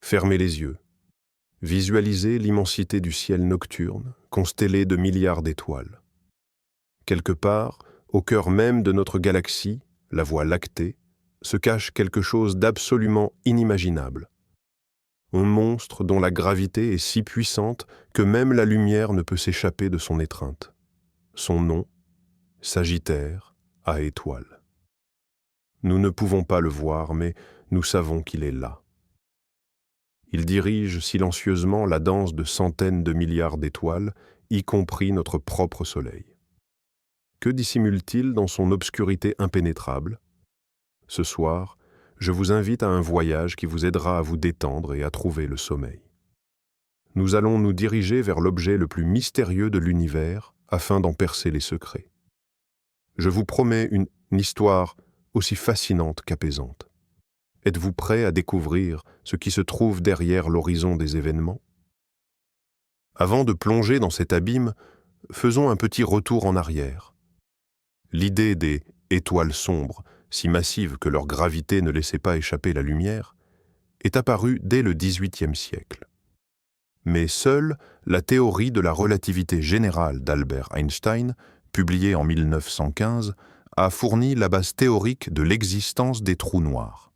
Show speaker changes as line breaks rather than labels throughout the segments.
Fermez les yeux. Visualisez l'immensité du ciel nocturne, constellé de milliards d'étoiles. Quelque part, au cœur même de notre galaxie, la Voie lactée, se cache quelque chose d'absolument inimaginable. Un monstre dont la gravité est si puissante que même la lumière ne peut s'échapper de son étreinte. Son nom, Sagittaire à étoiles. Nous ne pouvons pas le voir, mais nous savons qu'il est là. Il dirige silencieusement la danse de centaines de milliards d'étoiles, y compris notre propre Soleil. Que dissimule-t-il dans son obscurité impénétrable? Ce soir, je vous invite à un voyage qui vous aidera à vous détendre et à trouver le sommeil. Nous allons nous diriger vers l'objet le plus mystérieux de l'univers afin d'en percer les secrets. Je vous promets une histoire aussi fascinante qu'apaisante. Êtes-vous prêt à découvrir ce qui se trouve derrière l'horizon des événements? Avant de plonger dans cet abîme, faisons un petit retour en arrière. L'idée des étoiles sombres, si massives que leur gravité ne laissait pas échapper la lumière, est apparue dès le XVIIIe siècle. Mais seule la théorie de la relativité générale d'Albert Einstein, publiée en 1915, a fourni la base théorique de l'existence des trous noirs.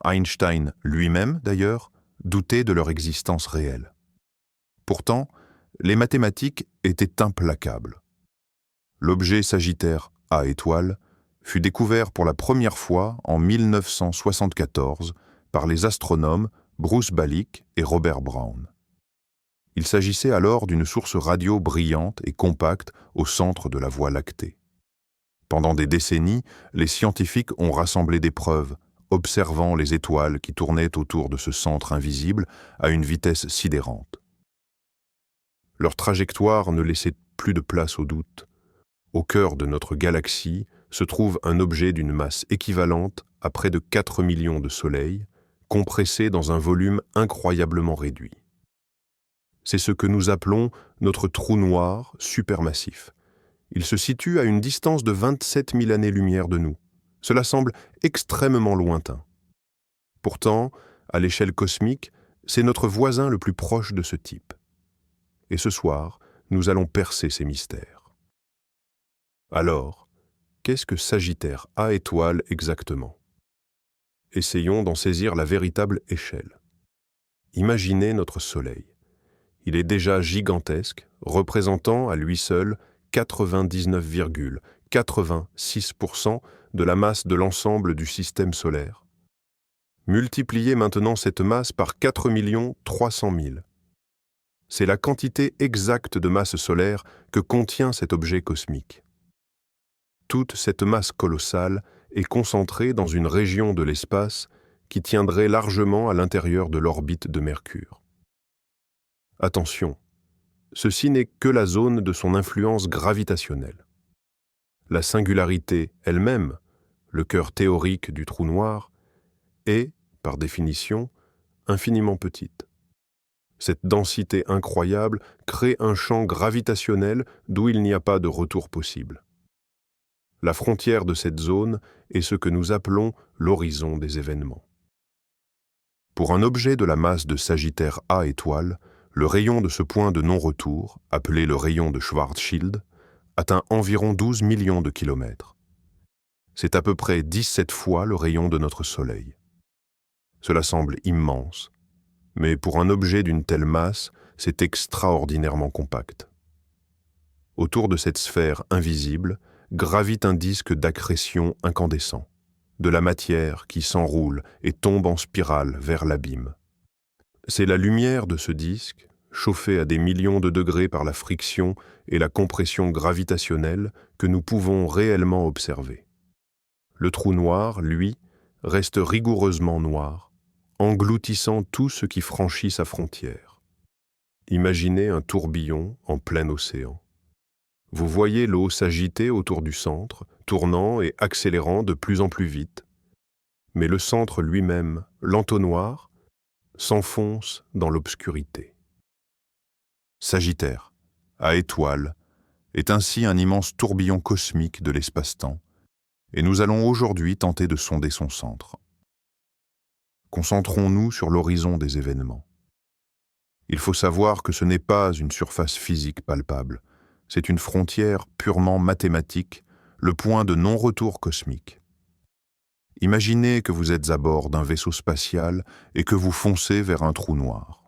Einstein lui-même, d'ailleurs, doutait de leur existence réelle. Pourtant, les mathématiques étaient implacables. L'objet Sagittaire à étoile fut découvert pour la première fois en 1974 par les astronomes Bruce Balick et Robert Brown. Il s'agissait alors d'une source radio brillante et compacte au centre de la Voie lactée. Pendant des décennies, les scientifiques ont rassemblé des preuves, observant les étoiles qui tournaient autour de ce centre invisible à une vitesse sidérante. Leur trajectoire ne laissait plus de place au doute. Au cœur de notre galaxie se trouve un objet d'une masse équivalente à près de 4 millions de soleils, compressé dans un volume incroyablement réduit. C'est ce que nous appelons notre trou noir supermassif. Il se situe à une distance de 27 000 années-lumière de nous. Cela semble extrêmement lointain. Pourtant, à l'échelle cosmique, c'est notre voisin le plus proche de ce type. Et ce soir, nous allons percer ces mystères. Alors, qu'est-ce que Sagittaire à étoile exactement? Essayons d'en saisir la véritable échelle. Imaginez notre Soleil. Il est déjà gigantesque, représentant à lui seul 99,86% de la masse de l'ensemble du système solaire. Multipliez maintenant cette masse par 4 300 000. C'est la quantité exacte de masse solaire que contient cet objet cosmique. Toute cette masse colossale est concentrée dans une région de l'espace qui tiendrait largement à l'intérieur de l'orbite de Mercure. Attention, ceci n'est que la zone de son influence gravitationnelle. La singularité elle-même, le cœur théorique du trou noir, est, par définition, infiniment petite. Cette densité incroyable crée un champ gravitationnel d'où il n'y a pas de retour possible. La frontière de cette zone est ce que nous appelons l'horizon des événements. Pour un objet de la masse de Sagittaire A étoile, le rayon de ce point de non-retour, appelé le rayon de Schwarzschild, atteint environ 12 millions de kilomètres. C'est à peu près 17 fois le rayon de notre Soleil. Cela semble immense, mais pour un objet d'une telle masse, c'est extraordinairement compact. Autour de cette sphère invisible gravite un disque d'accrétion incandescent, de la matière qui s'enroule et tombe en spirale vers l'abîme. C'est la lumière de ce disque, chauffée à des millions de degrés par la friction et la compression gravitationnelle, que nous pouvons réellement observer. Le trou noir, lui, reste rigoureusement noir, engloutissant tout ce qui franchit sa frontière. Imaginez un tourbillon en plein océan. Vous voyez l'eau s'agiter autour du centre, tournant et accélérant de plus en plus vite. Mais le centre lui-même, l'entonnoir, s'enfonce dans l'obscurité. Sagittaire, à étoile, est ainsi un immense tourbillon cosmique de l'espace-temps, et nous allons aujourd'hui tenter de sonder son centre.
Concentrons-nous sur l'horizon des événements. Il faut savoir que ce n'est pas une surface physique palpable, c'est une frontière purement mathématique, le point de non-retour cosmique. Imaginez que vous êtes à bord d'un vaisseau spatial et que vous foncez vers un trou noir.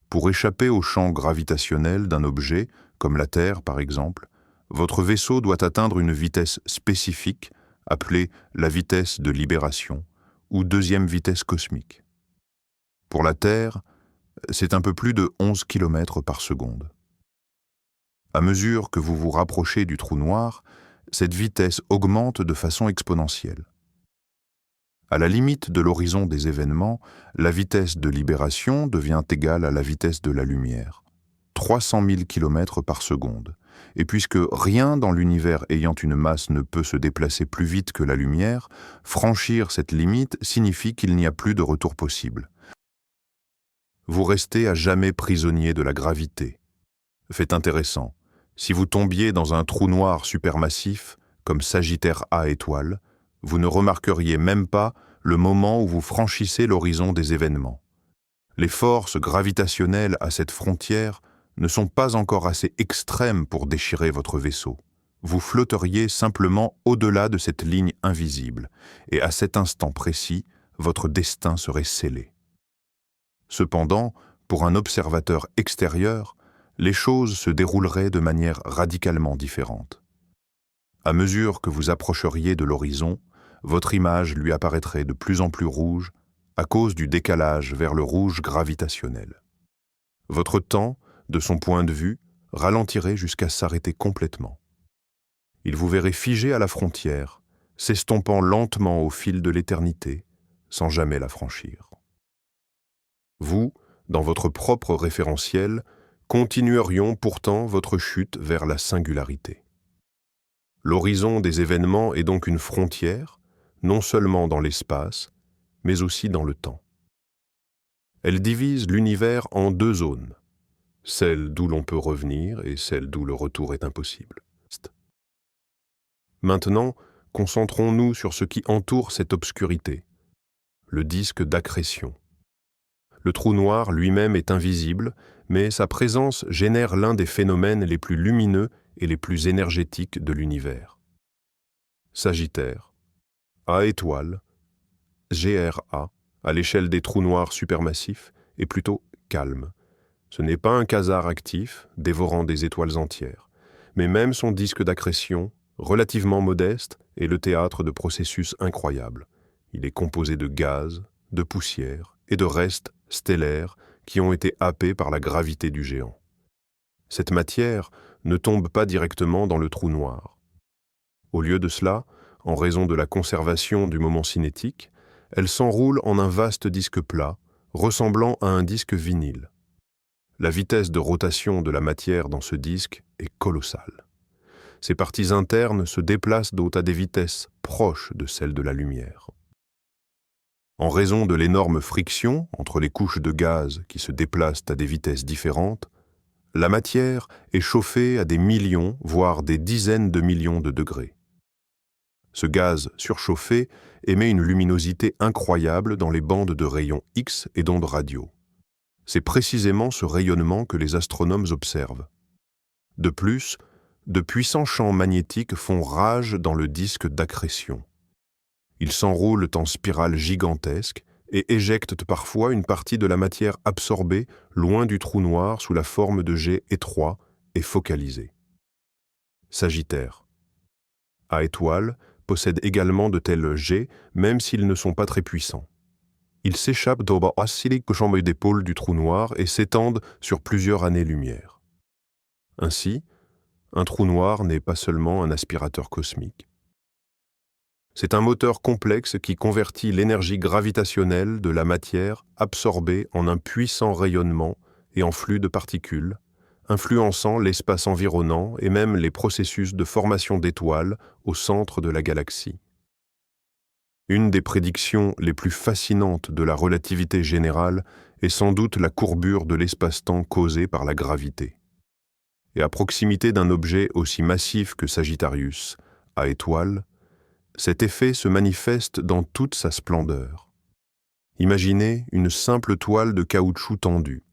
Pour échapper au champ gravitationnel d'un objet, comme la Terre par exemple, votre vaisseau doit atteindre une vitesse spécifique, appelée la vitesse de libération, ou deuxième vitesse cosmique. Pour la Terre, c'est un peu plus de 11 km par seconde. À mesure que vous vous rapprochez du trou noir, cette vitesse augmente de façon exponentielle. À la limite de l'horizon des événements, la vitesse de libération devient égale à la vitesse de la lumière, 300 000 km par seconde. Et puisque rien dans l'univers ayant une masse ne peut se déplacer plus vite que la lumière, franchir cette limite signifie qu'il n'y a plus de retour possible. Vous restez à jamais prisonnier de la gravité. Fait intéressant, si vous tombiez dans un trou noir supermassif, comme Sagittaire A étoile, vous ne remarqueriez même pas le moment où vous franchissez l'horizon des événements. Les forces gravitationnelles à cette frontière ne sont pas encore assez extrêmes pour déchirer votre vaisseau. Vous flotteriez simplement au-delà de cette ligne invisible, et à cet instant précis, votre destin serait scellé. Cependant, pour un observateur extérieur, les choses se dérouleraient de manière radicalement différente. À mesure que vous approcheriez de l'horizon, votre image lui apparaîtrait de plus en plus rouge à cause du décalage vers le rouge gravitationnel. Votre temps, de son point de vue, ralentirait jusqu'à s'arrêter complètement. Il vous verrait figé à la frontière, s'estompant lentement au fil de l'éternité, sans jamais la franchir. Vous, dans votre propre référentiel, continuerions pourtant votre chute vers la singularité. L'horizon des événements est donc une frontière, non seulement dans l'espace, mais aussi dans le temps. Elle divise l'univers en deux zones, celle d'où l'on peut revenir et celle d'où le retour est impossible. Maintenant, concentrons-nous sur ce qui entoure cette obscurité, le disque d'accrétion. Le trou noir lui-même est invisible, mais sa présence génère l'un des phénomènes les plus lumineux et les plus énergétiques de l'univers. Sagittaire, A étoile, GRA, à l'échelle des trous noirs supermassifs, est plutôt calme. Ce n'est pas un quasar actif, dévorant des étoiles entières, mais même son disque d'accrétion, relativement modeste, est le théâtre de processus incroyables. Il est composé de gaz, de poussière et de restes stellaires qui ont été happés par la gravité du géant. Cette matière ne tombe pas directement dans le trou noir. Au lieu de cela, en raison de la conservation du moment cinétique, elle s'enroule en un vaste disque plat, ressemblant à un disque vinyle. La vitesse de rotation de la matière dans ce disque est colossale. Ses parties internes se déplacent à des vitesses proches de celles de la lumière. En raison de l'énorme friction entre les couches de gaz qui se déplacent à des vitesses différentes, la matière est chauffée à des millions, voire des dizaines de millions de degrés. Ce gaz surchauffé émet une luminosité incroyable dans les bandes de rayons X et d'ondes radio. C'est précisément ce rayonnement que les astronomes observent. De plus, de puissants champs magnétiques font rage dans le disque d'accrétion. Ils s'enroulent en spirales gigantesques et éjectent parfois une partie de la matière absorbée loin du trou noir sous la forme de jets étroits et focalisés. Sagittaire. A étoile possède également de tels jets, même s'ils ne sont pas très puissants. Ils s'échappent des chambres d'épaule du trou noir et s'étendent sur plusieurs années-lumière. Ainsi, un trou noir n'est pas seulement un aspirateur cosmique. C'est un moteur complexe qui convertit l'énergie gravitationnelle de la matière absorbée en un puissant rayonnement et en flux de particules, influençant l'espace environnant et même les processus de formation d'étoiles au centre de la galaxie. Une des prédictions les plus fascinantes de la relativité générale est sans doute la courbure de l'espace-temps causée par la gravité. Et à proximité d'un objet aussi massif que Sagittarius, A étoile, cet effet se manifeste dans toute sa splendeur.
Imaginez une simple toile de caoutchouc tendue.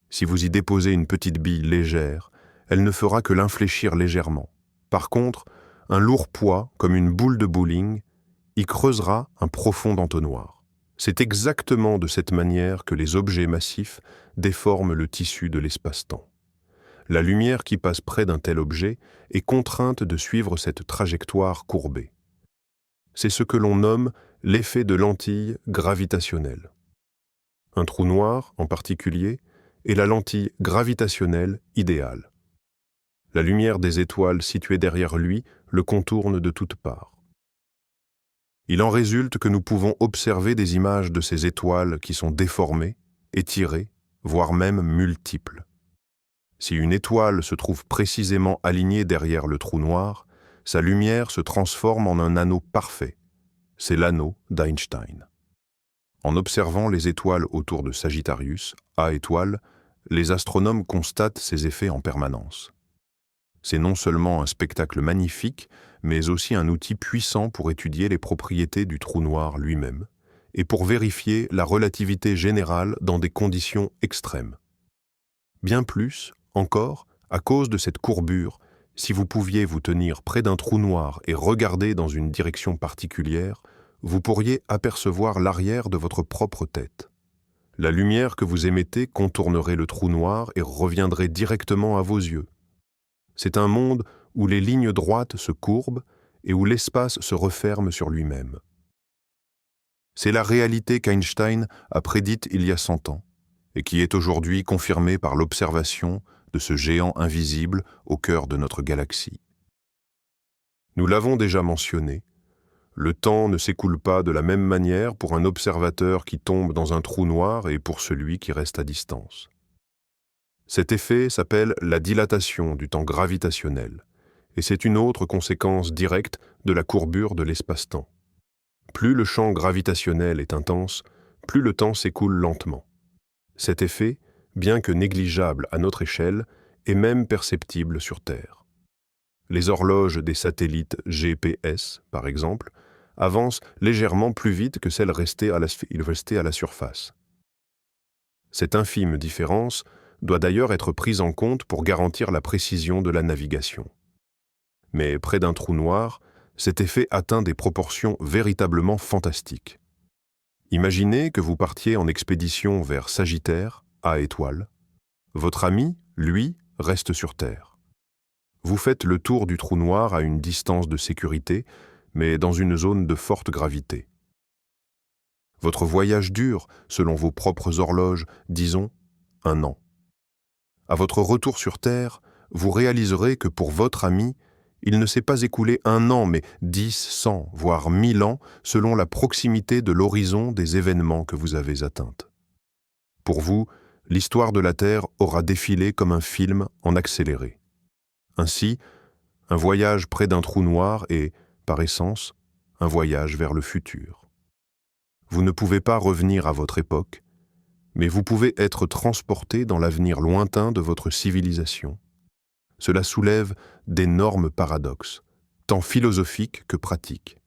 Si vous y déposez une petite bille légère, elle ne fera que l'infléchir légèrement. Par contre, un lourd poids, comme une boule de bowling, y creusera un profond entonnoir. C'est exactement de cette manière que les objets massifs déforment le tissu de l'espace-temps. La lumière qui passe près d'un tel objet est contrainte de suivre cette trajectoire courbée. C'est ce que l'on nomme l'effet de lentille gravitationnelle. Un trou noir, en particulier, est la lentille gravitationnelle idéale. La lumière des étoiles situées derrière lui le contourne de toutes parts. Il en résulte que nous pouvons observer des images de ces étoiles qui sont déformées, étirées, voire même multiples. Si une étoile se trouve précisément alignée derrière le trou noir, sa lumière se transforme en un anneau parfait. C'est l'anneau d'Einstein. En observant les étoiles autour de Sagittarius, A étoile, les astronomes constatent ces effets en permanence. C'est non seulement un spectacle magnifique, mais aussi un outil puissant pour étudier les propriétés du trou noir lui-même et pour vérifier la relativité générale dans des conditions extrêmes. Bien plus, encore, à cause de cette courbure, si vous pouviez vous tenir près d'un trou noir et regarder dans une direction particulière, vous pourriez apercevoir l'arrière de votre propre tête. La lumière que vous émettez contournerait le trou noir et reviendrait directement à vos yeux. C'est un monde où les lignes droites se courbent et où l'espace se referme sur lui-même. C'est la réalité qu'Einstein a prédite il y a 100 ans et qui est aujourd'hui confirmée par l'observation de ce géant invisible au cœur de notre galaxie. Nous l'avons déjà mentionné, le temps ne s'écoule pas de la même manière pour un observateur qui tombe dans un trou noir et pour celui qui reste à distance. Cet effet s'appelle la dilatation du temps gravitationnel, et c'est une autre conséquence directe de la courbure de l'espace-temps. Plus le champ gravitationnel est intense, plus le temps s'écoule lentement. Cet effet, bien que négligeable à notre échelle, est même perceptible sur Terre. Les horloges des satellites GPS, par exemple, avancent légèrement plus vite que celles restées à la surface. Cette infime différence doit d'ailleurs être prise en compte pour garantir la précision de la navigation. Mais près d'un trou noir, cet effet atteint des proportions véritablement fantastiques. Imaginez que vous partiez en expédition vers Sagittaire, A étoile. Votre ami, lui, reste sur Terre. Vous faites le tour du trou noir à une distance de sécurité, mais dans une zone de forte gravité. Votre voyage dure, selon vos propres horloges, disons, 1 an. À votre retour sur Terre, vous réaliserez que pour votre ami, il ne s'est pas écoulé 1 an, mais 10, 100, voire 1000 ans, selon la proximité de l'horizon des événements que vous avez atteints. Pour vous, l'histoire de la Terre aura défilé comme un film en accéléré. Ainsi, un voyage près d'un trou noir est, par essence, un voyage vers le futur. Vous ne pouvez pas revenir à votre époque, mais vous pouvez être transporté dans l'avenir lointain de votre civilisation. Cela soulève d'énormes paradoxes, tant philosophiques que pratiques.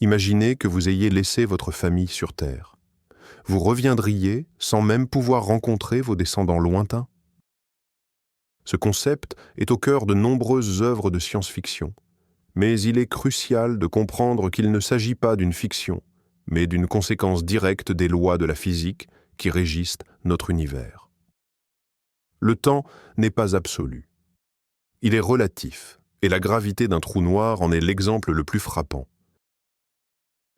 Imaginez que vous ayez laissé votre famille sur Terre. Vous reviendriez sans même pouvoir rencontrer vos descendants lointains. Ce concept est au cœur de nombreuses œuvres de science-fiction, mais il est crucial de comprendre qu'il ne s'agit pas d'une fiction, mais d'une conséquence directe des lois de la physique qui régissent notre univers. Le temps n'est pas absolu. Il est relatif, et la gravité d'un trou noir en est l'exemple le plus frappant.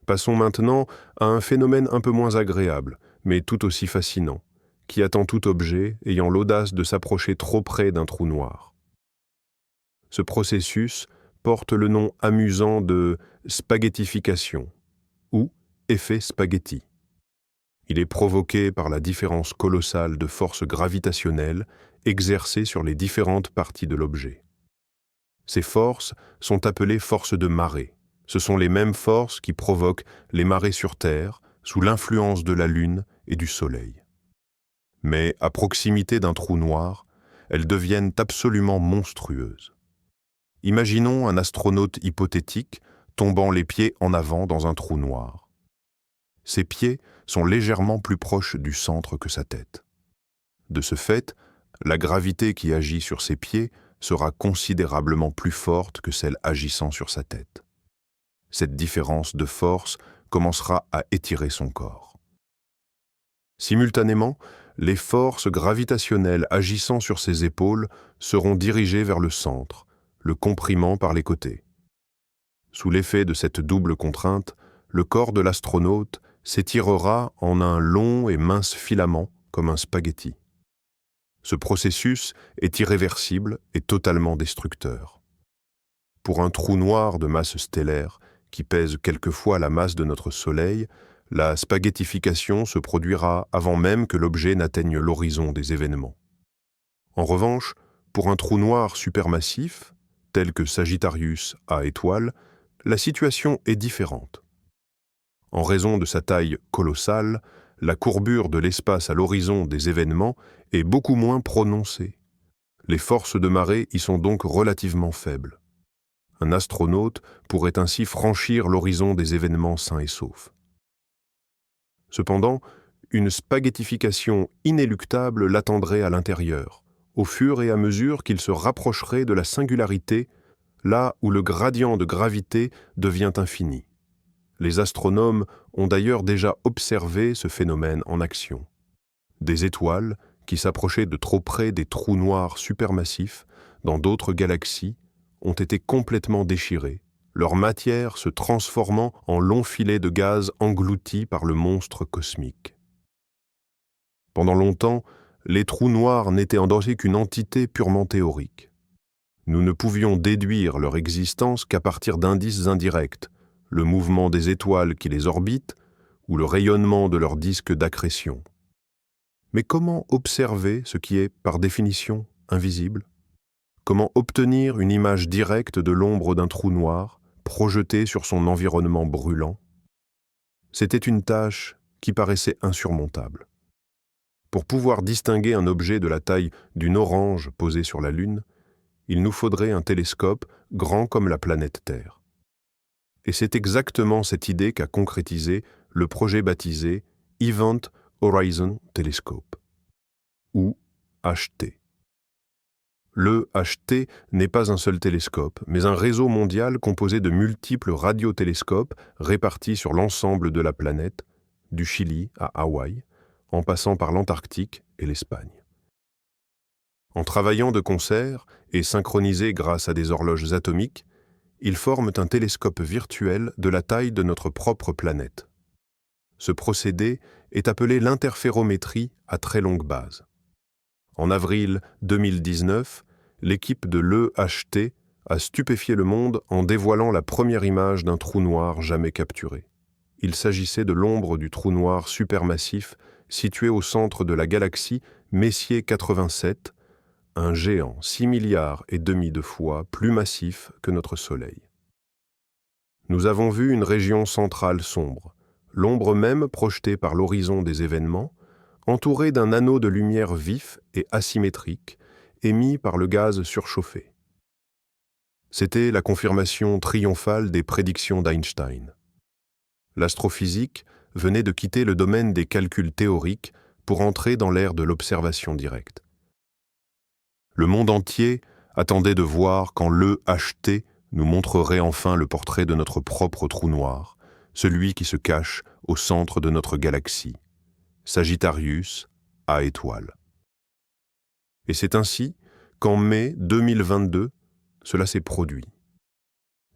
Passons maintenant à un phénomène un peu moins agréable, mais tout aussi fascinant, qui attend tout objet ayant l'audace de s'approcher trop près d'un trou noir. Ce processus porte le nom amusant de spaghettification, ou effet spaghetti. Il est provoqué par la différence colossale de forces gravitationnelles exercées sur les différentes parties de l'objet. Ces forces sont appelées forces de marée. Ce sont les mêmes forces qui provoquent les marées sur Terre sous l'influence de la Lune et du Soleil. Mais à proximité d'un trou noir, elles deviennent absolument monstrueuses. Imaginons un astronaute hypothétique tombant les pieds en avant dans un trou noir. Ses pieds sont légèrement plus proches du centre que sa tête. De ce fait, la gravité qui agit sur ses pieds sera considérablement plus forte que celle agissant sur sa tête. Cette différence de force commencera à étirer son corps. Simultanément, les forces gravitationnelles agissant sur ses épaules seront dirigées vers le centre, le comprimant par les côtés. Sous l'effet de cette double contrainte, le corps de l'astronaute s'étirera en un long et mince filament comme un spaghetti. Ce processus est irréversible et totalement destructeur. Pour un trou noir de masse stellaire, qui pèse quelquefois la masse de notre Soleil, la spaghettification se produira avant même que l'objet n'atteigne l'horizon des événements. En revanche, pour un trou noir supermassif, tel que Sagittarius A étoile, la situation est différente. En raison de sa taille colossale, la courbure de l'espace à l'horizon des événements est beaucoup moins prononcée. Les forces de marée y sont donc relativement faibles. Un astronaute pourrait ainsi franchir l'horizon des événements sains et saufs. Cependant, une spaghettification inéluctable l'attendrait à l'intérieur, au fur et à mesure qu'il se rapprocherait de la singularité, là où le gradient de gravité devient infini. Les astronomes ont d'ailleurs déjà observé ce phénomène en action. Des étoiles, qui s'approchaient de trop près des trous noirs supermassifs, dans d'autres galaxies, ont été complètement déchirées, leur matière se transformant en longs filets de gaz engloutis par le monstre cosmique. Pendant longtemps, les trous noirs n'étaient en danger qu'une entité purement théorique. Nous ne pouvions déduire leur existence qu'à partir d'indices indirects, le mouvement des étoiles qui les orbitent ou le rayonnement de leur disque d'accrétion. Mais comment observer ce qui est, par définition, invisible ? Comment obtenir une image directe de l'ombre d'un trou noir, projetée sur son environnement brûlant ? C'était une tâche qui paraissait insurmontable. Pour pouvoir distinguer un objet de la taille d'une orange posée sur la Lune, il nous faudrait un télescope grand comme la planète Terre. Et c'est exactement cette idée qu'a concrétisé le projet baptisé Event Horizon Telescope, ou HT. Le HT n'est pas un seul télescope, mais un réseau mondial composé de multiples radiotélescopes répartis sur l'ensemble de la planète, du Chili à Hawaï, en passant par l'Antarctique et l'Espagne. En travaillant de concert et synchronisés grâce à des horloges atomiques, ils forment un télescope virtuel de la taille de notre propre planète. Ce procédé est appelé l'interférométrie à très longue base. En avril 2019, l'équipe de l'EHT a stupéfié le monde en dévoilant la première image d'un trou noir jamais capturé. Il s'agissait de l'ombre du trou noir supermassif situé au centre de la galaxie Messier 87, un géant 6,5 milliards de fois plus massif que notre Soleil. Nous avons vu une région centrale sombre, l'ombre même projetée par l'horizon des événements, entourée d'un anneau de lumière vif et asymétrique, émis par le gaz surchauffé. C'était la confirmation triomphale des prédictions d'Einstein. L'astrophysique venait de quitter le domaine des calculs théoriques pour entrer dans l'ère de l'observation directe. Le monde entier attendait de voir quand l'EHT nous montrerait enfin le portrait de notre propre trou noir, celui qui se cache au centre de notre galaxie, Sagittarius A étoile. Et c'est ainsi qu'en mai 2022, cela s'est produit.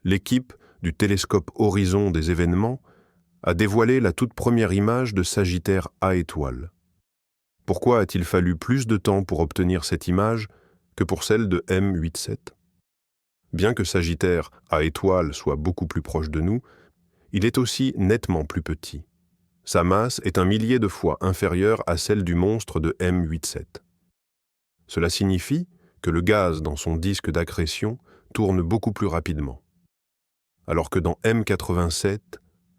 L'équipe du télescope Horizon des événements a dévoilé la toute première image de Sagittaire A étoile. Pourquoi a-t-il fallu plus de temps pour obtenir cette image que pour celle de M87 ? Bien que Sagittaire A étoile soit beaucoup plus proche de nous, il est aussi nettement plus petit. Sa masse est 1 millier de fois inférieure à celle du monstre de M87. Cela signifie que le gaz dans son disque d'accrétion tourne beaucoup plus rapidement. Alors que dans M87,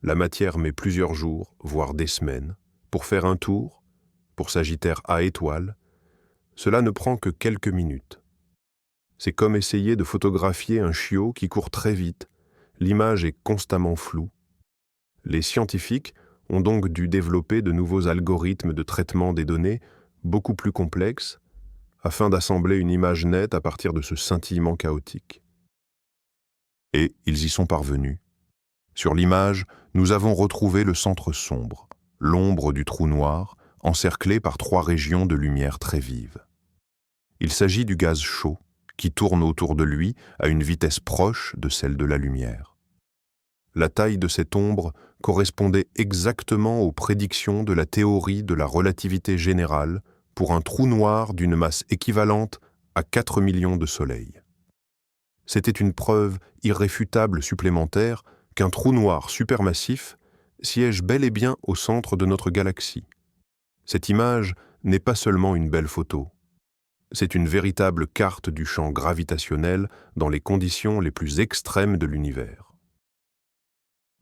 la matière met plusieurs jours, voire des semaines, pour faire un tour, pour Sagittaire A étoile, cela ne prend que quelques minutes. C'est comme essayer de photographier un chiot qui court très vite. L'image est constamment floue. Les scientifiques ont donc dû développer de nouveaux algorithmes de traitement des données beaucoup plus complexes afin d'assembler une image nette à partir de ce scintillement chaotique. Et ils y sont parvenus. Sur l'image, nous avons retrouvé le centre sombre, l'ombre du trou noir, encerclé par 3 régions de lumière très vives. Il s'agit du gaz chaud, qui tourne autour de lui à une vitesse proche de celle de la lumière. La taille de cette ombre correspondait exactement aux prédictions de la théorie de la relativité générale pour un trou noir d'une masse équivalente à 4 millions de soleils. C'était une preuve irréfutable supplémentaire qu'un trou noir supermassif siège bel et bien au centre de notre galaxie. Cette image n'est pas seulement une belle photo. C'est une véritable carte du champ gravitationnel dans les conditions les plus extrêmes de l'univers.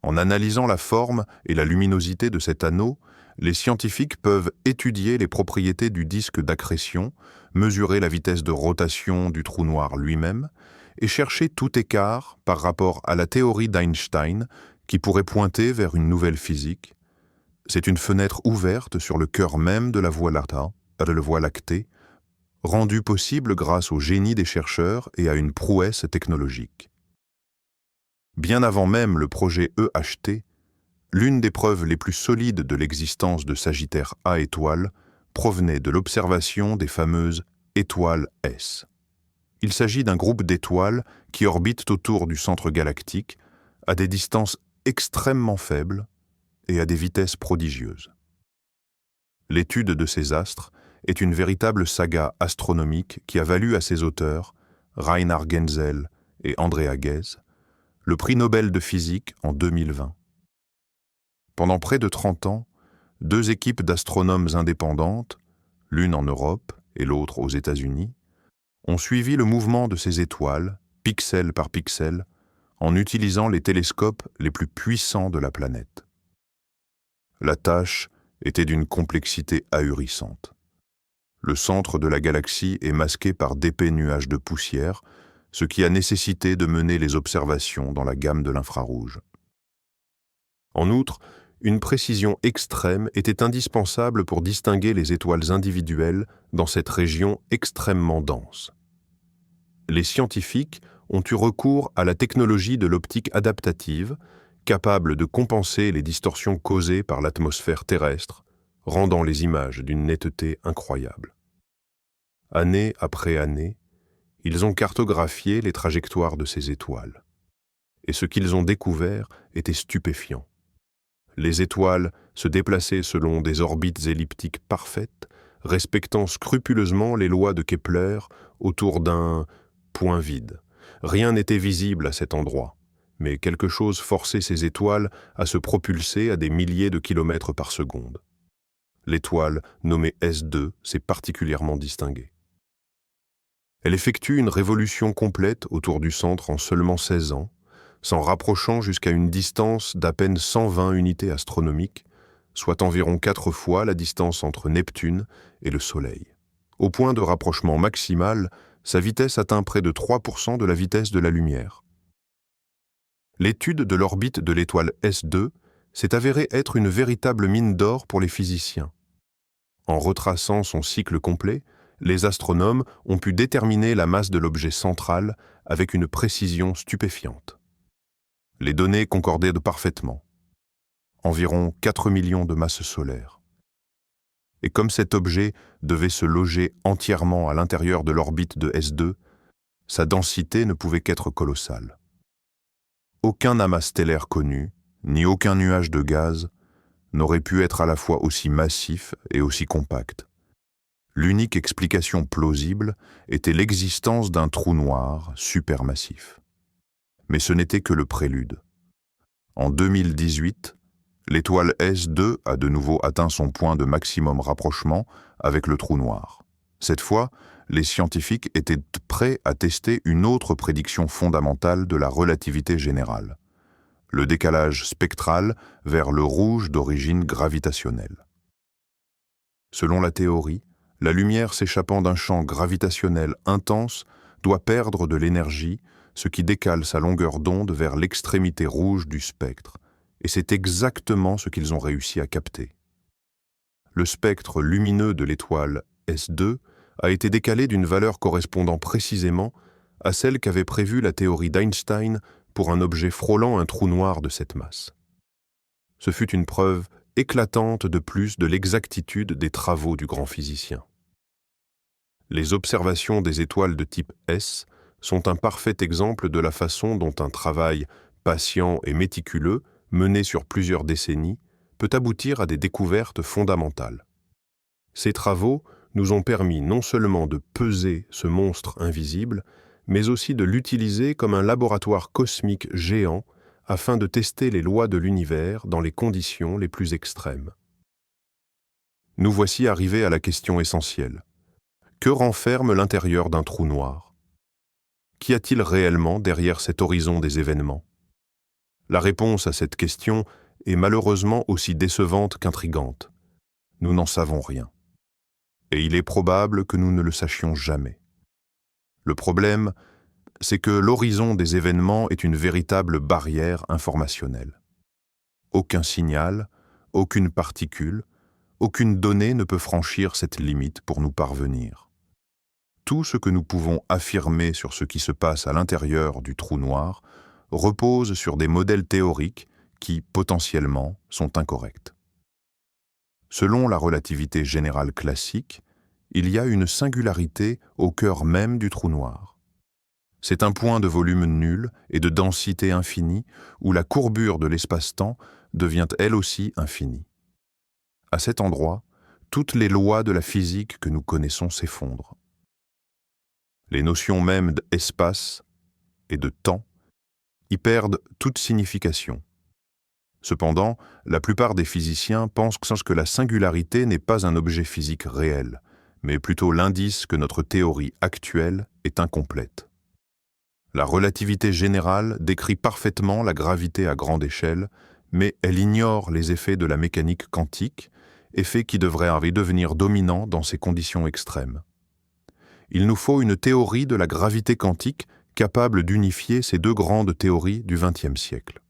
En analysant la forme et la luminosité de cet anneau, les scientifiques peuvent étudier les propriétés du disque d'accrétion, mesurer la vitesse de rotation du trou noir lui-même et chercher tout écart par rapport à la théorie d'Einstein qui pourrait pointer vers une nouvelle physique. C'est une fenêtre ouverte sur le cœur même de la Voie lactée, rendue possible grâce au génie des chercheurs et à une prouesse technologique. Bien avant même le projet EHT, l'une des preuves les plus solides de l'existence de Sagittaire A étoile provenait de l'observation des fameuses étoiles S. Il s'agit d'un groupe d'étoiles qui orbitent autour du centre galactique à des distances extrêmement faibles et à des vitesses prodigieuses. L'étude de ces astres est une véritable saga astronomique qui a valu à ses auteurs, Reinhard Genzel et Andrea Ghez, le prix Nobel de physique en 2020. Pendant près de 30 ans, 2 équipes d'astronomes indépendantes, l'une en Europe et l'autre aux États-Unis, ont suivi le mouvement de ces étoiles, pixel par pixel, en utilisant les télescopes les plus puissants de la planète. La tâche était d'une complexité ahurissante. Le centre de la galaxie est masqué par d'épais nuages de poussière, ce qui a nécessité de mener les observations dans la gamme de l'infrarouge. En outre, une précision extrême était indispensable pour distinguer les étoiles individuelles dans cette région extrêmement dense. Les scientifiques ont eu recours à la technologie de l'optique adaptative, capable de compenser les distorsions causées par l'atmosphère terrestre, rendant les images d'une netteté incroyable. Année après année, ils ont cartographié les trajectoires de ces étoiles. Et ce qu'ils ont découvert était stupéfiant. Les étoiles se déplaçaient selon des orbites elliptiques parfaites, respectant scrupuleusement les lois de Kepler autour d'un point vide. Rien n'était visible à cet endroit, mais quelque chose forçait ces étoiles à se propulser à des milliers de kilomètres par seconde. L'étoile, nommée S2, s'est particulièrement distinguée. Elle effectue une révolution complète autour du centre en seulement 16 ans, s'en rapprochant jusqu'à une distance d'à peine 120 unités astronomiques, soit environ 4 fois la distance entre Neptune et le Soleil. Au point de rapprochement maximal, sa vitesse atteint près de 3% de la vitesse de la lumière. L'étude de l'orbite de l'étoile S2 s'est avérée être une véritable mine d'or pour les physiciens. En retraçant son cycle complet, les astronomes ont pu déterminer la masse de l'objet central avec une précision stupéfiante. Les données concordaient parfaitement. Environ 4 millions de masses solaires. Et comme cet objet devait se loger entièrement à l'intérieur de l'orbite de S2, sa densité ne pouvait qu'être colossale. Aucun amas stellaire connu, ni aucun nuage de gaz, n'aurait pu être à la fois aussi massif et aussi compact. L'unique explication plausible était l'existence d'un trou noir supermassif. Mais ce n'était que le prélude. En 2018, l'étoile S2 a de nouveau atteint son point de maximum rapprochement avec le trou noir. Cette fois, les scientifiques étaient prêts à tester une autre prédiction fondamentale de la relativité générale, le décalage spectral vers le rouge d'origine gravitationnelle. Selon la théorie, la lumière s'échappant d'un champ gravitationnel intense doit perdre de l'énergie, ce qui décale sa longueur d'onde vers l'extrémité rouge du spectre,
et c'est exactement ce qu'ils ont réussi à capter. Le spectre lumineux de l'étoile S2 a été décalé d'une valeur correspondant précisément à celle qu'avait prévue la théorie d'Einstein pour un objet frôlant un trou noir de cette masse. Ce fut une preuve éclatante de plus de l'exactitude des travaux du grand physicien. Les observations des étoiles de type S sont un parfait exemple de la façon dont un travail patient et méticuleux, mené sur plusieurs décennies, peut aboutir à des découvertes fondamentales. Ces travaux nous ont permis non seulement de peser ce monstre invisible, mais aussi de l'utiliser comme un laboratoire cosmique géant afin de tester les lois de l'univers dans les conditions les plus extrêmes. Nous voici arrivés à la question essentielle. Que renferme l'intérieur d'un trou noir? Qu'y a-t-il réellement derrière cet horizon des événements? La réponse à cette question est malheureusement aussi décevante qu'intrigante. Nous n'en savons rien. Et il est probable que nous ne le sachions jamais. Le problème, c'est que l'horizon des événements est une véritable barrière informationnelle. Aucun signal, aucune particule, aucune donnée ne peut franchir cette limite pour nous parvenir. Tout ce que nous pouvons affirmer sur ce qui se passe à l'intérieur du trou noir repose sur des modèles théoriques qui, potentiellement, sont incorrects. Selon la relativité générale classique, il y a une singularité au cœur même du trou noir. C'est un point de volume nul et de densité infinie où la courbure de l'espace-temps devient elle aussi infinie. À cet endroit, toutes les lois de la physique que nous connaissons s'effondrent. Les notions mêmes d'espace et de temps y perdent toute signification. Cependant, la plupart des physiciens pensent que la singularité n'est pas un objet physique réel, mais plutôt l'indice que notre théorie actuelle est incomplète. La relativité générale décrit parfaitement la gravité à grande échelle, mais elle ignore les effets de la mécanique quantique, effets qui devraient devenir dominants dans ces conditions extrêmes. Il nous faut une théorie de la gravité quantique capable d'unifier ces deux grandes théories du XXe siècle.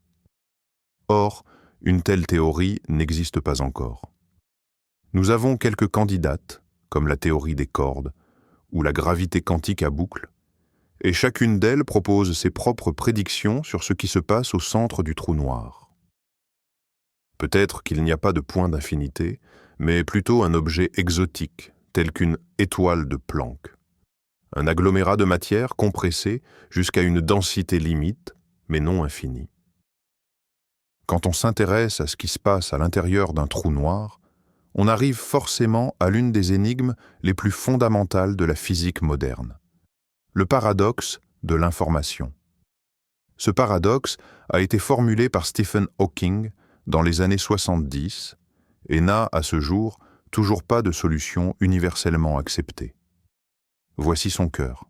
Or, une telle théorie n'existe pas encore. Nous avons quelques candidates, comme la théorie des cordes ou la gravité quantique à boucle, et chacune d'elles propose ses propres prédictions sur ce qui se passe au centre du trou noir. Peut-être qu'il n'y a pas de point d'infinité, mais plutôt un objet exotique, tel qu'une étoile de Planck. Un agglomérat de matière compressé jusqu'à une densité limite, mais non infinie. Quand on s'intéresse à ce qui se passe à l'intérieur d'un trou noir, on arrive forcément à l'une des énigmes les plus fondamentales de la physique moderne. Le paradoxe de l'information. Ce paradoxe a été formulé par Stephen Hawking dans les années 70 et n'a, à ce jour, toujours pas de solution universellement acceptée. Voici son cœur.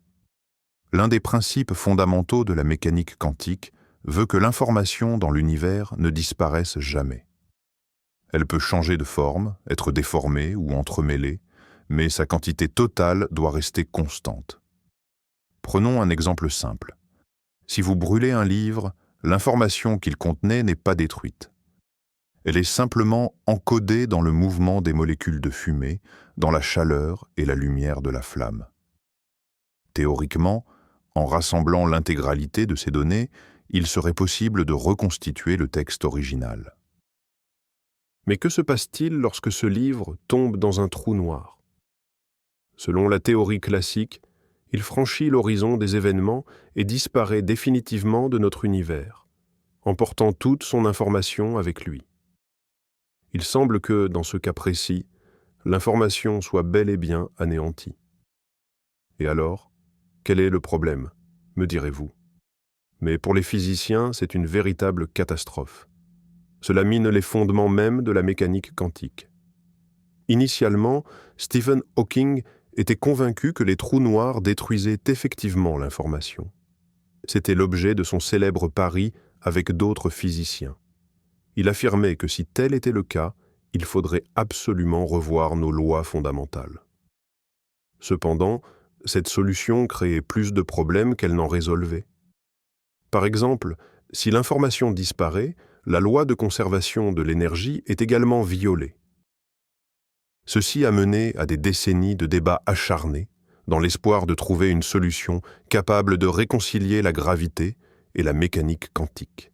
L'un des principes fondamentaux de la mécanique quantique veut que l'information dans l'univers ne disparaisse jamais. Elle peut changer de forme, être déformée ou entremêlée, mais sa quantité totale doit rester constante. Prenons un exemple simple. Si vous brûlez un livre, l'information qu'il contenait n'est pas détruite. Elle est simplement encodée dans le mouvement des molécules de fumée, dans la chaleur et la lumière de la flamme. Théoriquement, en rassemblant l'intégralité de ces données, il serait possible de reconstituer le texte original.
Mais que se passe-t-il lorsque ce livre tombe dans un trou noir? Selon la théorie classique, il franchit l'horizon des événements et disparaît définitivement de notre univers, emportant toute son information avec lui. Il semble que, dans ce cas précis, l'information soit bel et bien anéantie. Et alors, quel est le problème, me direz-vous? Mais pour les physiciens, c'est une véritable catastrophe. Cela mine les fondements même de la mécanique quantique. Initialement, Stephen Hawking était convaincu que les trous noirs détruisaient effectivement l'information. C'était l'objet de son célèbre pari avec d'autres physiciens. Il affirmait que si tel était le cas, il faudrait absolument revoir nos lois fondamentales. Cependant, cette solution créait plus de problèmes qu'elle n'en résolvait. Par exemple, si l'information disparaît, la loi de conservation de l'énergie est également violée. Ceci a mené à des décennies de débats acharnés, dans l'espoir de trouver une solution capable de réconcilier la gravité et la mécanique quantique.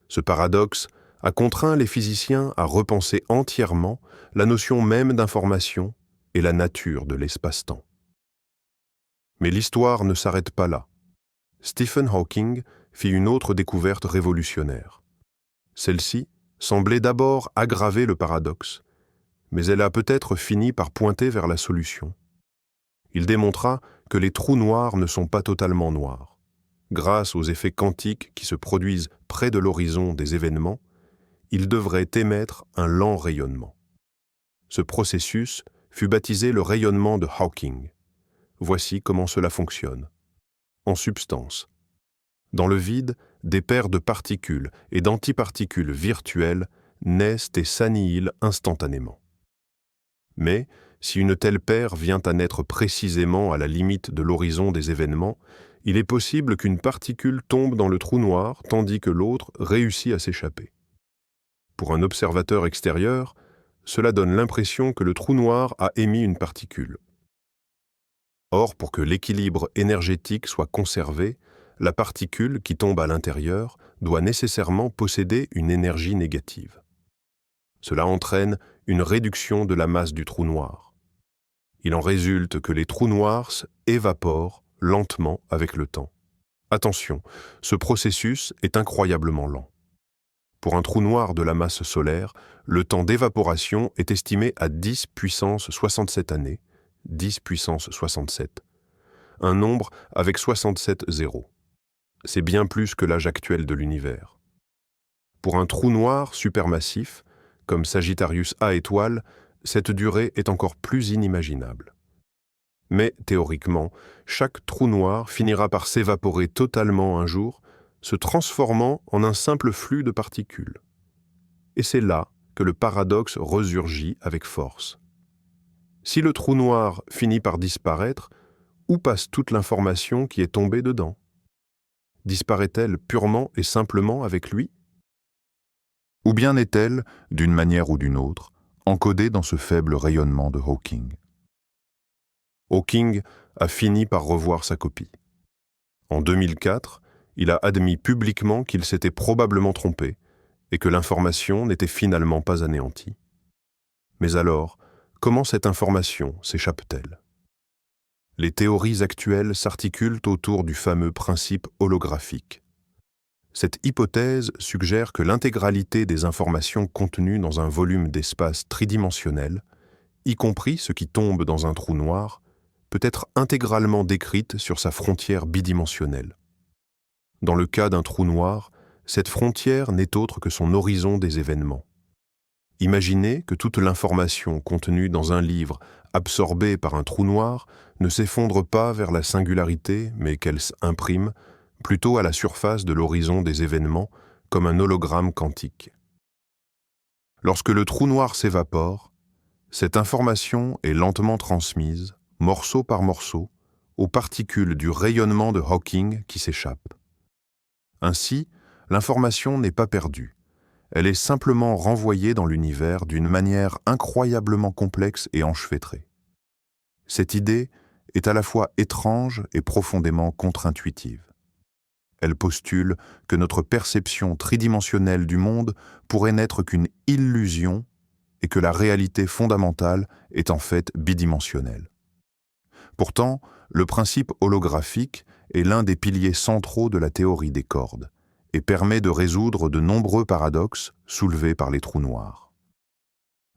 Ce paradoxe a contraint les physiciens à repenser entièrement la notion même d'information et la nature de l'espace-temps. Mais l'histoire ne s'arrête pas là. Stephen Hawking fit une autre découverte révolutionnaire. Celle-ci semblait d'abord aggraver le paradoxe, mais elle a peut-être fini par pointer vers la solution. Il démontra que les trous noirs ne sont pas totalement noirs. Grâce aux effets quantiques qui se produisent près de l'horizon des événements, ils devraient émettre un lent rayonnement. Ce processus fut baptisé le rayonnement de Hawking. Voici comment cela fonctionne. En substance, dans le vide, des paires de particules et d'antiparticules virtuelles naissent et s'annihilent instantanément. Mais, si une telle paire vient à naître précisément à la limite de l'horizon des événements, il est possible qu'une particule tombe dans le trou noir tandis que l'autre réussit à s'échapper. Pour un observateur extérieur, cela donne l'impression que le trou noir a émis une particule. Or, pour que l'équilibre énergétique soit conservé, la particule qui tombe à l'intérieur doit nécessairement posséder une énergie négative. Cela entraîne une réduction de la masse du trou noir. Il en résulte que les trous noirs évaporent lentement avec le temps. Attention, ce processus est incroyablement lent. Pour un trou noir de la masse solaire, le temps d'évaporation est estimé à 10 puissance 67 années, 10 puissance 67, un nombre avec 67 zéros. C'est bien plus que l'âge actuel de l'univers. Pour un trou noir supermassif, comme Sagittarius A étoile, cette durée est encore plus inimaginable. Mais, théoriquement, chaque trou noir finira par s'évaporer totalement un jour, se transformant en un simple flux de particules. Et c'est là que le paradoxe resurgit avec force. Si le trou noir finit par disparaître, où passe toute l'information qui est tombée dedans? Disparaît-elle purement et simplement avec lui?
Ou bien est-elle, d'une manière ou d'une autre, encodée dans ce faible rayonnement de Hawking?
Hawking a fini par revoir sa copie. En 2004, il a admis publiquement qu'il s'était probablement trompé et que l'information n'était finalement pas anéantie. Mais alors, comment cette information s'échappe-t-elle? Les théories actuelles s'articulent autour du fameux principe holographique. Cette hypothèse suggère que l'intégralité des informations contenues dans un volume d'espace tridimensionnel, y compris ce qui tombe dans un trou noir, peut être intégralement décrite sur sa frontière bidimensionnelle. Dans le cas d'un trou noir, cette frontière n'est autre que son horizon des événements. Imaginez que toute l'information contenue dans un livre absorbée par un trou noir ne s'effondre pas vers la singularité, mais qu'elle s'imprime plutôt à la surface de l'horizon des événements comme un hologramme quantique. Lorsque le trou noir s'évapore, cette information est lentement transmise, morceau par morceau, aux particules du rayonnement de Hawking qui s'échappent. Ainsi, l'information n'est pas perdue. Elle est simplement renvoyée dans l'univers d'une manière incroyablement complexe et enchevêtrée. Cette idée est à la fois étrange et profondément contre-intuitive. Elle postule que notre perception tridimensionnelle du monde pourrait n'être qu'une illusion et que la réalité fondamentale est en fait bidimensionnelle. Pourtant, le principe holographique est l'un des piliers centraux de la théorie des cordes et permet de résoudre de nombreux paradoxes soulevés par les trous noirs.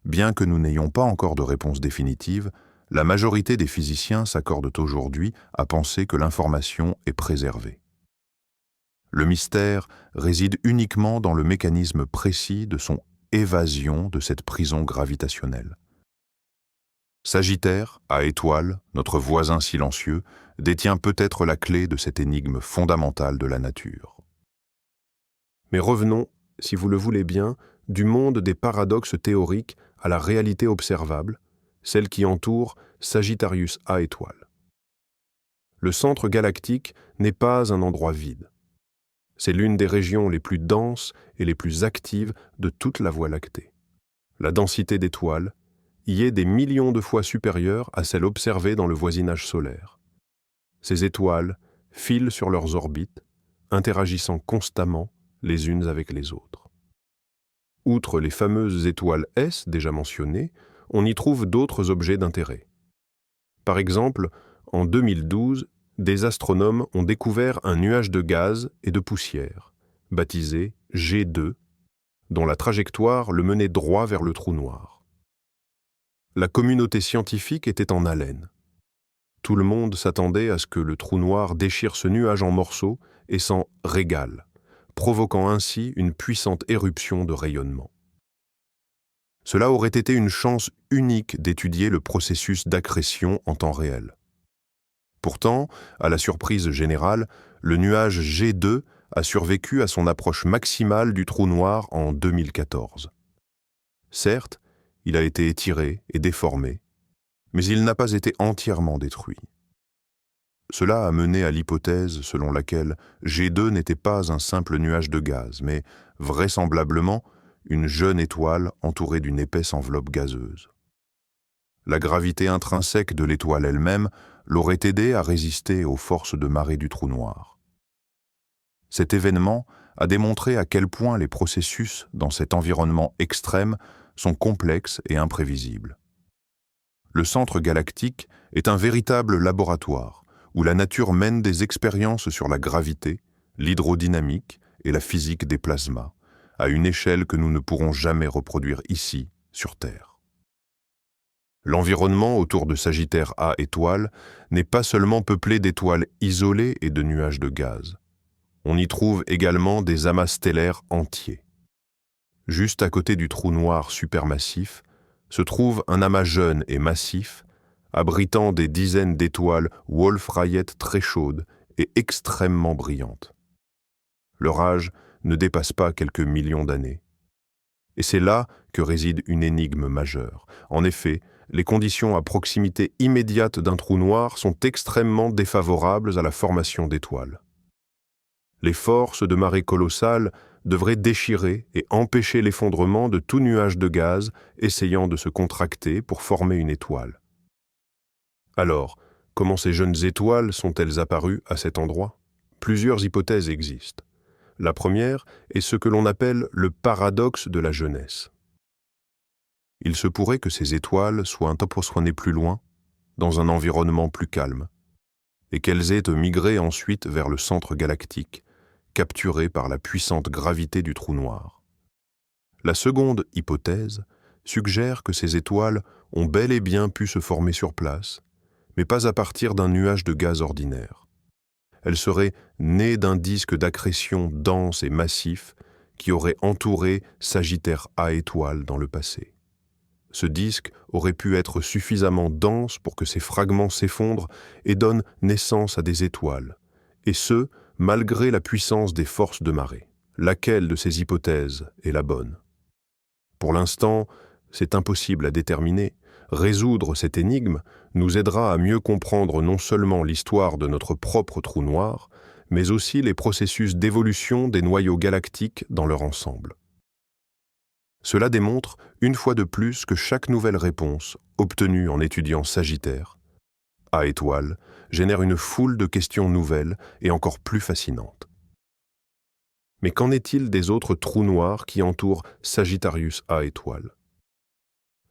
Bien que nous n'ayons pas encore de réponse définitive, la majorité des physiciens s'accordent aujourd'hui à penser que l'information est préservée. Le mystère réside uniquement dans le mécanisme précis de son évasion de cette prison gravitationnelle. Sagittaire, à étoile, notre voisin silencieux, détient peut-être la clé de cette énigme fondamentale de la nature. Mais revenons, si vous le voulez bien, du monde des paradoxes théoriques à la réalité observable, celle qui entoure Sagittarius A étoile. Le centre galactique n'est pas un endroit vide. C'est l'une des régions les plus denses et les plus actives de toute la Voie lactée. La densité d'étoiles y est des millions de fois supérieure à celle observée dans le voisinage solaire. Ces étoiles filent sur leurs orbites, interagissant constamment les unes avec les autres. Outre les fameuses étoiles S déjà mentionnées, on y trouve d'autres objets d'intérêt. Par exemple, en 2012, des astronomes ont découvert un nuage de gaz et de poussière, baptisé G2, dont la trajectoire le menait droit vers le trou noir. La communauté scientifique était en haleine. Tout le monde s'attendait à ce que le trou noir déchire ce nuage en morceaux et s'en régale, provoquant ainsi une puissante éruption de rayonnement. Cela aurait été une chance unique d'étudier le processus d'accrétion en temps réel. Pourtant, à la surprise générale, le nuage G2 a survécu à son approche maximale du trou noir en 2014. Certes, il a été étiré et déformé, mais il n'a pas été entièrement détruit. Cela a mené à l'hypothèse selon laquelle G2 n'était pas un simple nuage de gaz, mais vraisemblablement une jeune étoile entourée d'une épaisse enveloppe gazeuse. La gravité intrinsèque de l'étoile elle-même l'aurait aidée à résister aux forces de marée du trou noir. Cet événement a démontré à quel point les processus dans cet environnement extrême sont complexes et imprévisibles. Le centre galactique est un véritable laboratoire où la nature mène des expériences sur la gravité, l'hydrodynamique et la physique des plasmas, à une échelle que nous ne pourrons jamais reproduire ici, sur Terre. L'environnement autour de Sagittaire A étoile n'est pas seulement peuplé d'étoiles isolées et de nuages de gaz. On y trouve également des amas stellaires entiers. Juste à côté du trou noir supermassif se trouve un amas jeune et massif, abritant des dizaines d'étoiles Wolf-Rayet très chaudes et extrêmement brillantes. Leur âge ne dépasse pas quelques millions d'années. Et c'est là que réside une énigme majeure. En effet, les conditions à proximité immédiate d'un trou noir sont extrêmement défavorables à la formation d'étoiles. Les forces de marée colossales devraient déchirer et empêcher l'effondrement de tout nuage de gaz essayant de se contracter pour former une étoile. Alors, comment ces jeunes étoiles sont-elles apparues à cet endroit? Plusieurs hypothèses existent. La première est ce que l'on appelle le paradoxe de la jeunesse. Il se pourrait que ces étoiles soient empoisonnées plus loin, dans un environnement plus calme, et qu'elles aient migré ensuite vers le centre galactique, capturées par la puissante gravité du trou noir. La seconde hypothèse suggère que ces étoiles ont bel et bien pu se former sur place, mais pas à partir d'un nuage de gaz ordinaire. Elles seraient nées d'un disque d'accrétion dense et massif qui aurait entouré Sagittaire A étoile dans le passé. Ce disque aurait pu être suffisamment dense pour que ces fragments s'effondrent et donnent naissance à des étoiles, et ce, malgré la puissance des forces de marée. Laquelle de ces hypothèses est la bonne? Pour l'instant, c'est impossible à déterminer. Résoudre cette énigme nous aidera à mieux comprendre non seulement l'histoire de notre propre trou noir, mais aussi les processus d'évolution des noyaux galactiques dans leur ensemble. Cela démontre, une fois de plus, que chaque nouvelle réponse, obtenue en étudiant Sagittaire, A étoile, génère une foule de questions nouvelles et encore plus fascinantes. Mais qu'en est-il des autres trous noirs qui entourent Sagittarius A étoile?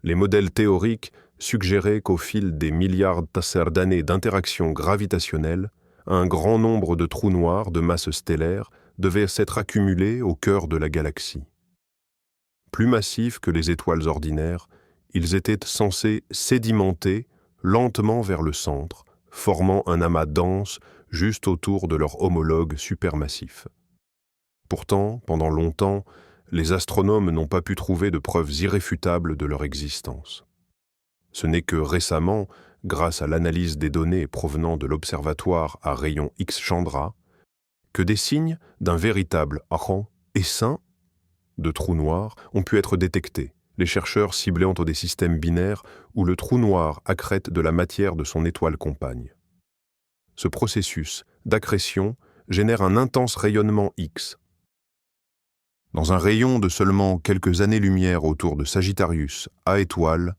Les modèles théoriques suggéraient qu'au fil des milliards d'années d'interaction gravitationnelle, un grand nombre de trous noirs de masse stellaire devaient s'être accumulés au cœur de la galaxie. Plus massifs que les étoiles ordinaires, ils étaient censés sédimenter lentement vers le centre, formant un amas dense juste autour de leur homologue supermassif. Pourtant, pendant longtemps, les astronomes n'ont pas pu trouver de preuves irréfutables de leur existence. Ce n'est que récemment, grâce à l'analyse des données provenant de l'observatoire à rayons X Chandra, que des signes d'un véritable essaim de trous noirs ont pu être détectés, les chercheurs ciblant des systèmes binaires où le trou noir accrète de la matière de son étoile compagne. Ce processus d'accrétion génère un intense rayonnement X.
Dans un rayon de seulement quelques années-lumière autour de Sagittarius A étoile,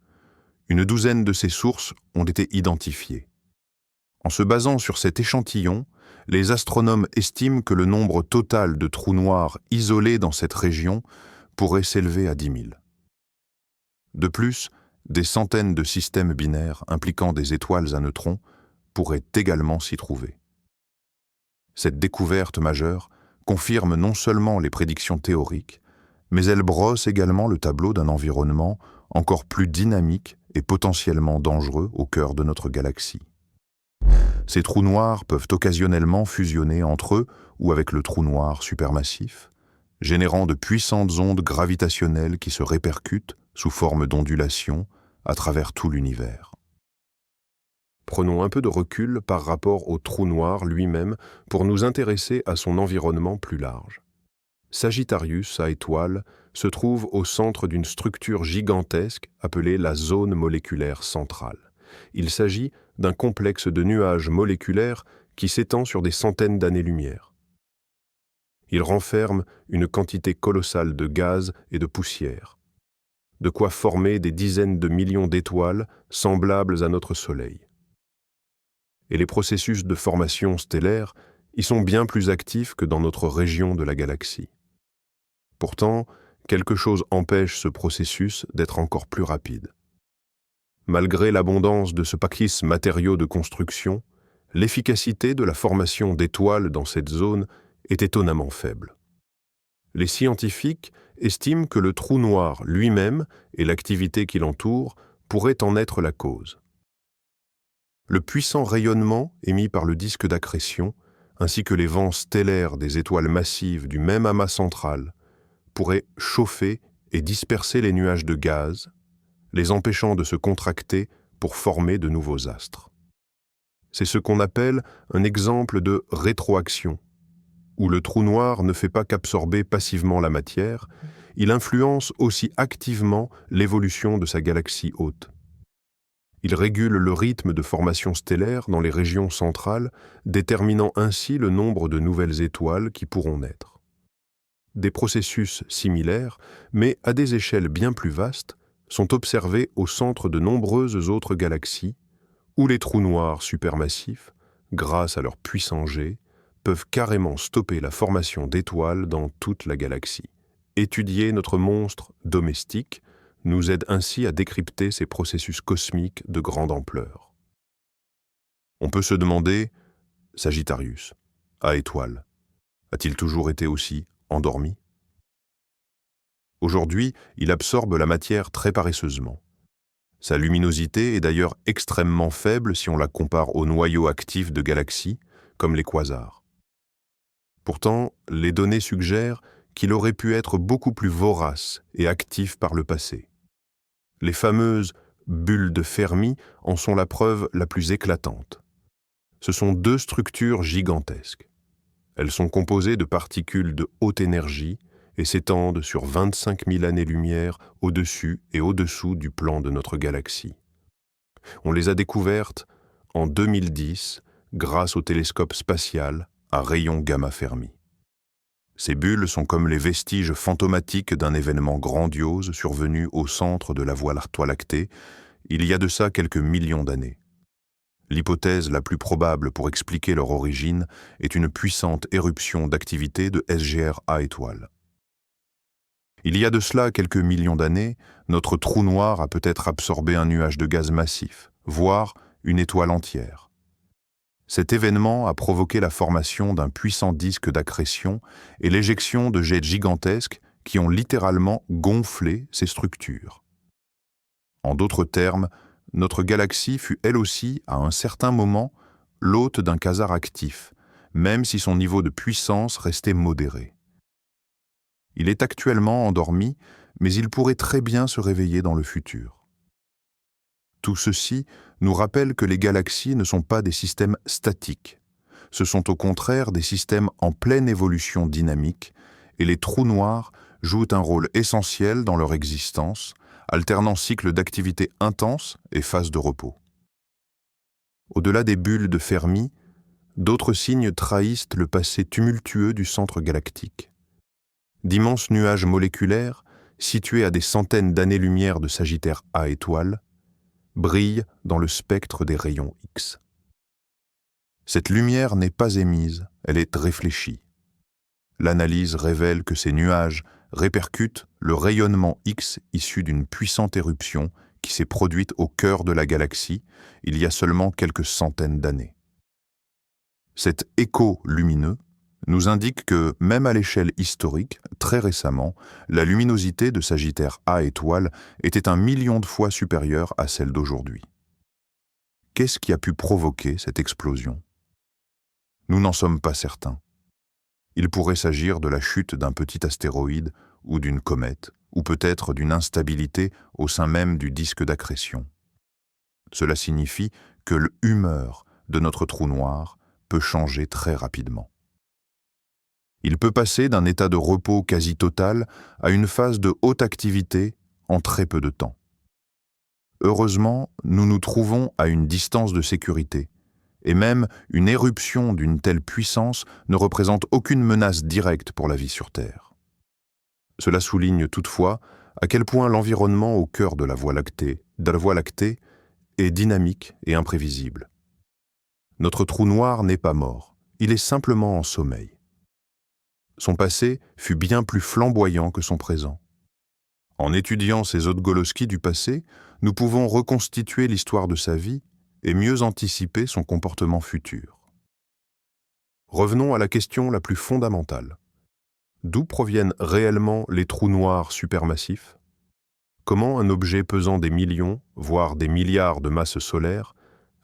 une douzaine de ces sources ont été identifiées. En se basant sur cet échantillon, les astronomes estiment que le nombre total de trous noirs isolés dans cette région pourrait s'élever à 10 000. De plus, des centaines de systèmes binaires impliquant des étoiles à neutrons pourraient également s'y trouver. Cette découverte majeure confirme non seulement les prédictions théoriques, mais elle brosse également le tableau d'un environnement encore plus dynamique et potentiellement dangereux au cœur de notre galaxie. Ces trous noirs peuvent occasionnellement fusionner entre eux ou avec le trou noir supermassif, générant de puissantes ondes gravitationnelles qui se répercutent sous forme d'ondulations à travers tout l'univers.
Prenons un peu de recul par rapport au trou noir lui-même pour nous intéresser à son environnement plus large. Sagittarius A étoile se trouve au centre d'une structure gigantesque appelée la zone moléculaire centrale. Il s'agit d'un complexe de nuages moléculaires qui s'étend sur des centaines d'années-lumière. Il renferme une quantité colossale de gaz et de poussière, de quoi former des dizaines de millions d'étoiles semblables à notre Soleil. Et les processus de formation stellaire y sont bien plus actifs que dans notre région de la galaxie. Pourtant, quelque chose empêche ce processus d'être encore plus rapide. Malgré l'abondance de ce paquis matériaux de construction, l'efficacité de la formation d'étoiles dans cette zone est étonnamment faible. Les scientifiques estiment que le trou noir lui-même et l'activité qui l'entoure pourraient en être la cause. Le puissant rayonnement émis par le disque d'accrétion, ainsi que les vents stellaires des étoiles massives du même amas central, pourraient chauffer et disperser les nuages de gaz, les empêchant de se contracter pour former de nouveaux astres. C'est ce qu'on appelle un exemple de rétroaction, où le trou noir ne fait pas qu'absorber passivement la matière, il influence aussi activement l'évolution de sa galaxie hôte. Il régule le rythme de formation stellaire dans les régions centrales, déterminant ainsi le nombre de nouvelles étoiles qui pourront naître. Des processus similaires, mais à des échelles bien plus vastes, sont observés au centre de nombreuses autres galaxies, où les trous noirs supermassifs, grâce à leur puissant jet, peuvent carrément stopper la formation d'étoiles dans toute la galaxie. Étudier notre monstre domestique nous aide ainsi à décrypter ces processus cosmiques de grande ampleur. On peut se demander, Sagittarius, A étoile, a-t-il toujours été aussi endormi? Aujourd'hui, il absorbe la matière très paresseusement. Sa luminosité est d'ailleurs extrêmement faible si on la compare aux noyaux actifs de galaxies, comme les quasars. Pourtant, les données suggèrent qu'il aurait pu être beaucoup plus vorace et actif par le passé. Les fameuses bulles de Fermi en sont la preuve la plus éclatante. Ce sont deux structures gigantesques. Elles sont composées de particules de haute énergie et s'étendent sur 25 000 années-lumière au-dessus et au-dessous du plan de notre galaxie. On les a découvertes en 2010 grâce au télescope spatial à rayons gamma Fermi. Ces bulles sont comme les vestiges fantomatiques d'un événement grandiose survenu au centre de la Voie lactée il y a de ça quelques millions d'années. L'hypothèse la plus probable pour expliquer leur origine est une puissante éruption d'activité de SGR A étoile. Il y a de cela quelques millions d'années, notre trou noir a peut-être absorbé un nuage de gaz massif, voire une étoile entière. Cet événement a provoqué la formation d'un puissant disque d'accrétion et l'éjection de jets gigantesques qui ont littéralement gonflé ces structures. En d'autres termes, notre galaxie fut elle aussi, à un certain moment, l'hôte d'un quasar actif, même si son niveau de puissance restait modéré. Il est actuellement endormi, mais il pourrait très bien se réveiller dans le futur. Tout ceci nous rappelle que les galaxies ne sont pas des systèmes statiques. Ce sont au contraire des systèmes en pleine évolution dynamique, et les trous noirs jouent un rôle essentiel dans leur existence, alternant cycles d'activité intense et phases de repos. Au-delà des bulles de Fermi, d'autres signes trahissent le passé tumultueux du centre galactique. D'immenses nuages moléculaires, situés à des centaines d'années-lumière de Sagittaire A étoile, brillent dans le spectre des rayons X. Cette lumière n'est pas émise, elle est réfléchie. L'analyse révèle que ces nuages répercutent le rayonnement X issu d'une puissante éruption qui s'est produite au cœur de la galaxie il y a seulement quelques centaines d'années. Cet écho lumineux nous indique que, même à l'échelle historique, très récemment, la luminosité de Sagittaire A étoile était 1 million de fois supérieure à celle d'aujourd'hui. Qu'est-ce qui a pu provoquer cette explosion? Nous n'en sommes pas certains. Il pourrait s'agir de la chute d'un petit astéroïde ou d'une comète, ou peut-être d'une instabilité au sein même du disque d'accrétion. Cela signifie que l'humeur de notre trou noir peut changer très rapidement. Il peut passer d'un état de repos quasi total à une phase de haute activité en très peu de temps. Heureusement, nous nous trouvons à une distance de sécurité, et même une éruption d'une telle puissance ne représente aucune menace directe pour la vie sur Terre. Cela souligne toutefois à quel point l'environnement au cœur de la Voie lactée est dynamique et imprévisible. Notre trou noir n'est pas mort, il est simplement en sommeil. Son passé fut bien plus flamboyant que son présent. En étudiant ces Odgoloski du passé, nous pouvons reconstituer l'histoire de sa vie et mieux anticiper son comportement futur. Revenons à la question la plus fondamentale. D'où proviennent réellement les trous noirs supermassifs? Comment un objet pesant des millions, voire des milliards de masses solaires,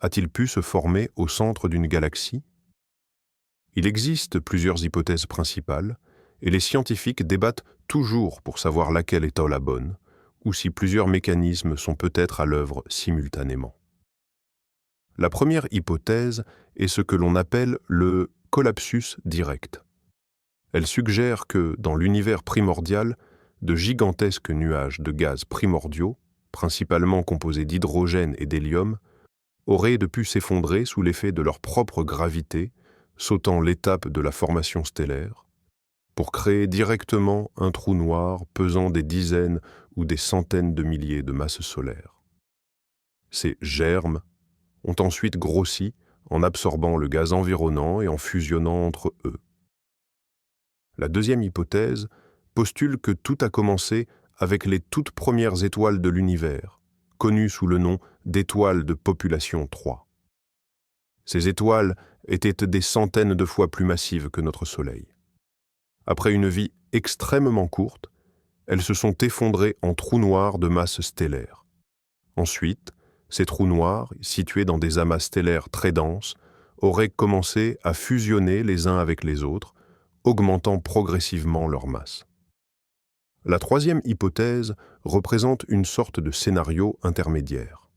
a-t-il pu se former au centre d'une galaxie? Il existe plusieurs hypothèses principales, et les scientifiques débattent toujours pour savoir laquelle est la bonne, ou si plusieurs mécanismes sont peut-être à l'œuvre simultanément. La première hypothèse est ce que l'on appelle le collapsus direct. Elle suggère que, dans l'univers primordial, de gigantesques nuages de gaz primordiaux, principalement composés d'hydrogène et d'hélium, auraient pu s'effondrer sous l'effet de leur propre gravité, sautant l'étape de la formation stellaire, pour créer directement un trou noir pesant des dizaines ou des centaines de milliers de masses solaires. Ces germes ont ensuite grossi en absorbant le gaz environnant et en fusionnant entre eux. La deuxième hypothèse postule que tout a commencé avec les toutes premières étoiles de l'univers, connues sous le nom d'étoiles de population 3. Ces étoiles étaient des centaines de fois plus massives que notre Soleil. Après une vie extrêmement courte, elles se sont effondrées en trous noirs de masse stellaire. Ensuite, ces trous noirs, situés dans des amas stellaires très denses, auraient commencé à fusionner les uns avec les autres, augmentant progressivement leur masse. La troisième hypothèse représente une sorte de scénario intermédiaire.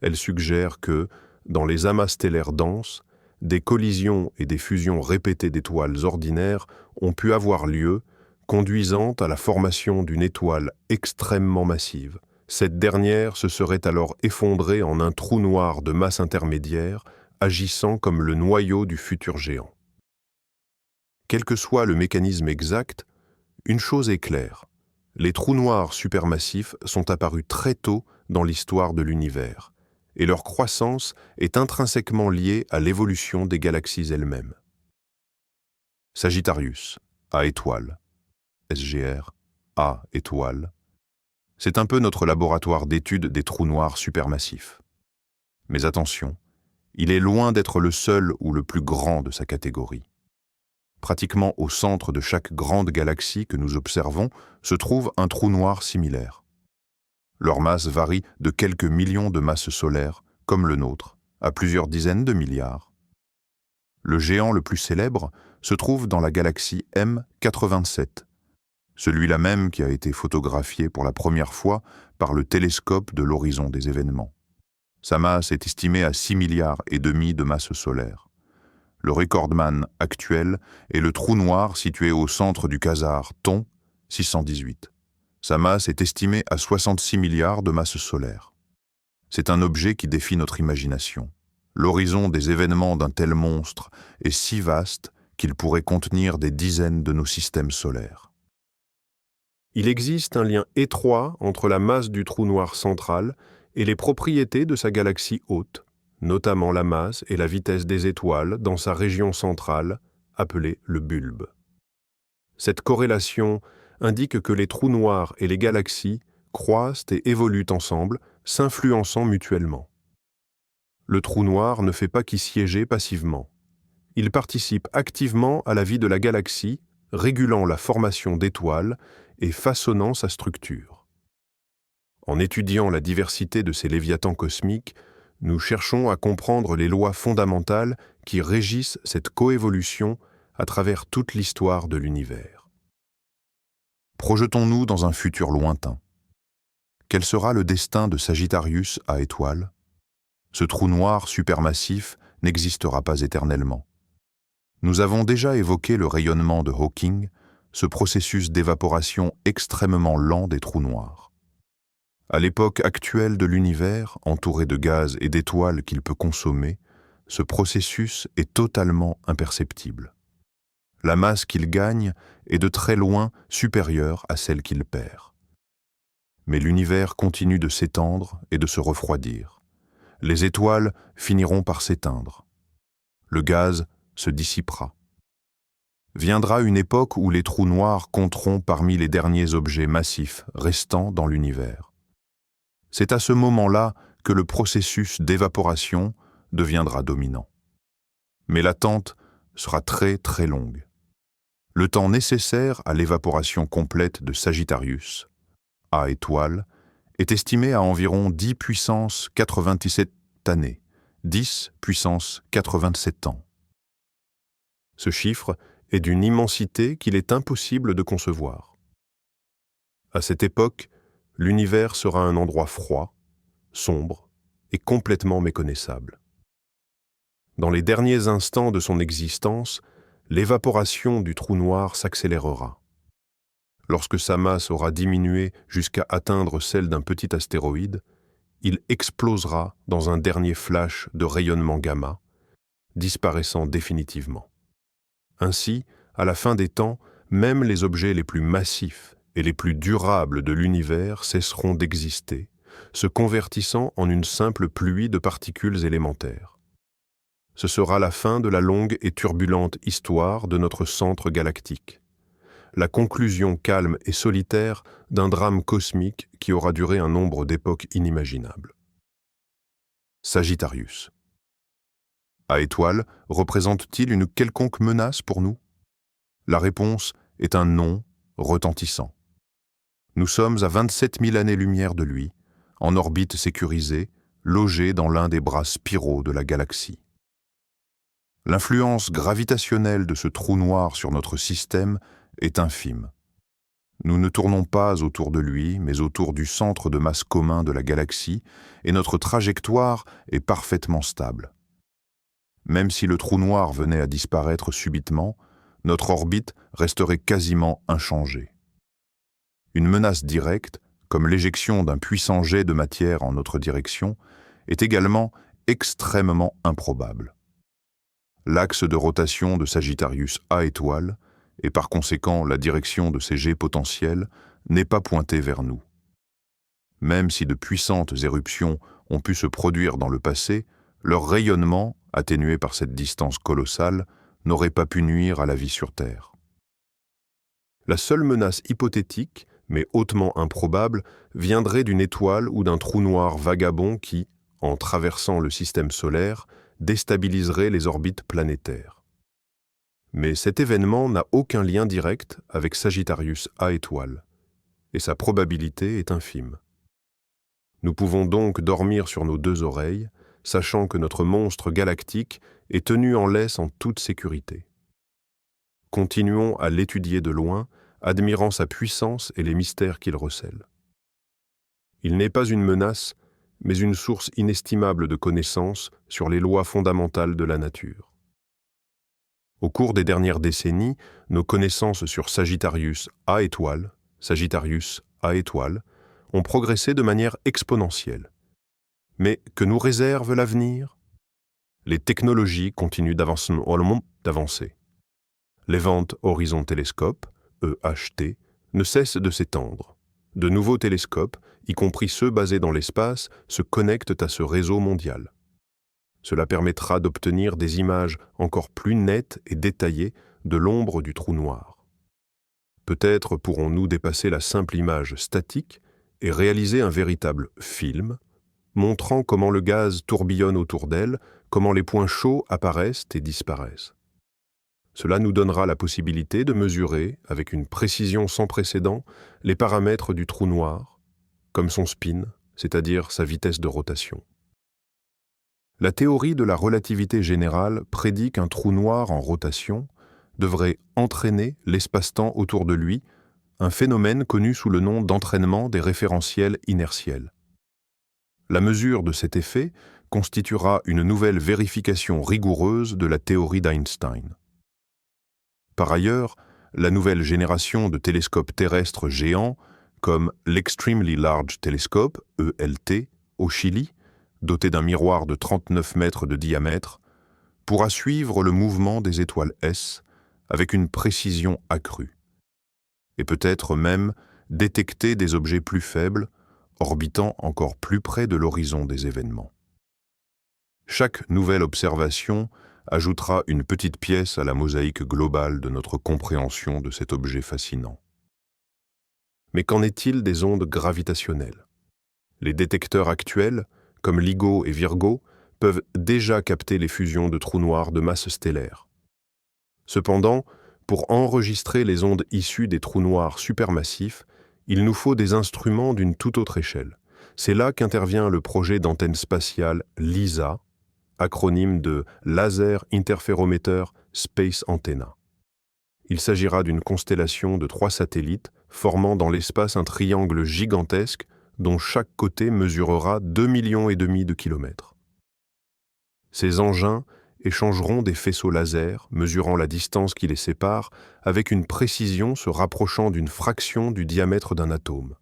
Elle suggère que, dans les amas stellaires denses, des collisions et des fusions répétées d'étoiles ordinaires ont pu avoir lieu, conduisant à la formation d'une étoile extrêmement massive. Cette dernière se serait alors effondrée en un trou noir de masse intermédiaire, agissant comme le noyau du futur géant. Quel que soit le mécanisme exact, une chose est claire. Les trous noirs supermassifs sont apparus très tôt dans l'histoire de l'univers, et leur croissance est intrinsèquement liée à l'évolution des galaxies elles-mêmes. Sagittarius, A étoile, SGR, A étoile, c'est un peu notre laboratoire d'étude des trous noirs supermassifs. Mais attention, il est loin d'être le seul ou le plus grand de sa catégorie. Pratiquement au centre de chaque grande galaxie que nous observons se trouve un trou noir similaire. Leur masse varie de quelques millions de masses solaires, comme le nôtre, à plusieurs dizaines de milliards. Le géant le plus célèbre se trouve dans la galaxie M87, celui-là même qui a été photographié pour la première fois par le télescope de l'horizon des événements. Sa masse est estimée à 6,5 milliards de masse solaire. Le recordman actuel est le trou noir situé au centre du quasar Thon 618. Sa masse est estimée à 66 milliards de masse solaire. C'est un objet qui défie notre imagination.
L'horizon des événements d'un tel monstre est si vaste qu'il pourrait contenir des dizaines de nos systèmes solaires.
Il existe un lien étroit entre la masse du trou noir central et les propriétés de sa galaxie hôte, notamment la masse et la vitesse des étoiles dans sa région centrale, appelée le bulbe. Cette corrélation indique que les trous noirs et les galaxies croissent et évoluent ensemble, s'influençant mutuellement. Le trou noir ne fait pas qu'y siéger passivement. Il participe activement à la vie de la galaxie, régulant la formation d'étoiles et façonnant sa structure. En étudiant la diversité de ces léviathans cosmiques, nous cherchons à comprendre les lois fondamentales qui régissent cette coévolution à travers toute l'histoire de l'univers.
Projetons-nous dans un futur lointain. Quel sera le destin de Sagittarius à étoile? Ce trou noir supermassif n'existera pas éternellement. Nous avons déjà évoqué le rayonnement de Hawking, ce processus d'évaporation extrêmement lent des trous noirs. À l'époque actuelle de l'univers, entouré de gaz et d'étoiles qu'il peut consommer, ce processus est totalement imperceptible. La masse qu'il gagne est de très loin supérieure à celle qu'il perd. Mais l'univers continue de s'étendre et de se refroidir. Les étoiles finiront par s'éteindre. Le gaz se dissipera. Viendra une époque où les trous noirs compteront parmi les derniers objets massifs restants dans l'univers. C'est à ce moment-là que le processus d'évaporation deviendra dominant. Mais l'attente sera très très longue. Le temps nécessaire à l'évaporation complète de Sagittarius, A étoile, est estimé à environ 10 puissance 97 années, 10 puissance 87 ans.
Ce chiffre est d'une immensité qu'il est impossible de concevoir. À cette époque, l'univers sera un endroit froid, sombre et complètement méconnaissable. Dans les derniers instants de son existence, l'évaporation du trou noir s'accélérera. Lorsque sa masse aura diminué jusqu'à atteindre celle d'un petit astéroïde, il explosera dans un dernier flash de rayonnement gamma, disparaissant définitivement. Ainsi, à la fin des temps, même les objets les plus massifs et les plus durables de l'univers cesseront d'exister, se convertissant en une simple pluie de particules élémentaires. Ce sera la fin de la longue et turbulente histoire de notre centre galactique, la conclusion calme et solitaire d'un drame cosmique qui aura duré un nombre d'époques inimaginables.
Sagittarius. A étoile représente-t-il une quelconque menace pour nous? La réponse est un non retentissant. Nous sommes à 27 000 années-lumière de lui, en orbite sécurisée, logé dans l'un des bras spiraux de la galaxie. L'influence gravitationnelle de ce trou noir sur notre système est infime. Nous ne tournons pas autour de lui, mais autour du centre de masse commun de la galaxie, et notre trajectoire est parfaitement stable. Même si le trou noir venait à disparaître subitement, notre orbite resterait quasiment inchangée. Une menace directe, comme l'éjection d'un puissant jet de matière en notre direction, est également extrêmement improbable. L'axe de rotation de Sagittarius A étoile, et par conséquent la direction de ces jets potentiels, n'est pas pointée vers nous. Même si de puissantes éruptions ont pu se produire dans le passé, leur rayonnement, atténué par cette distance colossale, n'aurait pas pu nuire à la vie sur Terre.
La seule menace hypothétique, mais hautement improbable, viendrait d'une étoile ou d'un trou noir vagabond qui, en traversant le système solaire, déstabiliserait les orbites planétaires. Mais cet événement n'a aucun lien direct avec Sagittarius A étoile, et sa probabilité est infime. Nous pouvons donc dormir sur nos deux oreilles, sachant que notre monstre galactique est tenu en laisse en toute sécurité. Continuons à l'étudier de loin, admirant sa puissance et les mystères qu'il recèle. Il n'est pas une menace, mais une source inestimable de connaissances sur les lois fondamentales de la nature. Au cours des dernières décennies, nos connaissances sur Sagittarius A étoile, ont progressé de manière exponentielle. Mais que nous réserve l'avenir ? Les technologies continuent d'avancer. L'Event Horizon Telescope, EHT, ne cesse de s'étendre. De nouveaux télescopes, y compris ceux basés dans l'espace, se connectent à ce réseau mondial. Cela permettra d'obtenir des images encore plus nettes et détaillées de l'ombre du trou noir. Peut-être pourrons-nous dépasser la simple image statique et réaliser un véritable film, montrant comment le gaz tourbillonne autour d'elle, comment les points chauds apparaissent et disparaissent. Cela nous donnera la possibilité de mesurer, avec une précision sans précédent, les paramètres du trou noir, comme son spin, c'est-à-dire sa vitesse de rotation. La théorie de la relativité générale prédit qu'un trou noir en rotation devrait entraîner l'espace-temps autour de lui, un phénomène connu sous le nom d'entraînement des référentiels inertiels. La mesure de cet effet constituera une nouvelle vérification rigoureuse de la théorie d'Einstein. Par ailleurs, la nouvelle génération de télescopes terrestres géants, comme l'Extremely Large Telescope, ELT, au Chili, doté d'un miroir de 39 mètres de diamètre, pourra suivre le mouvement des étoiles S avec une précision accrue, et peut-être même détecter des objets plus faibles, orbitant encore plus près de l'horizon des événements. Chaque nouvelle observation ajoutera une petite pièce à la mosaïque globale de notre compréhension de cet objet fascinant. Mais qu'en est-il des ondes gravitationnelles? Les détecteurs actuels, comme LIGO et Virgo, peuvent déjà capter les fusions de trous noirs de masse stellaire. Cependant, pour enregistrer les ondes issues des trous noirs supermassifs, il nous faut des instruments d'une toute autre échelle. C'est là qu'intervient le projet d'antenne spatiale LISA, acronyme de Laser Interferometer Space Antenna. Il s'agira d'une constellation de 3 satellites formant dans l'espace un triangle gigantesque dont chaque côté mesurera 2,5 millions de kilomètres. Ces engins échangeront des faisceaux laser mesurant la distance qui les sépare avec une précision se rapprochant d'une fraction du diamètre d'un atome.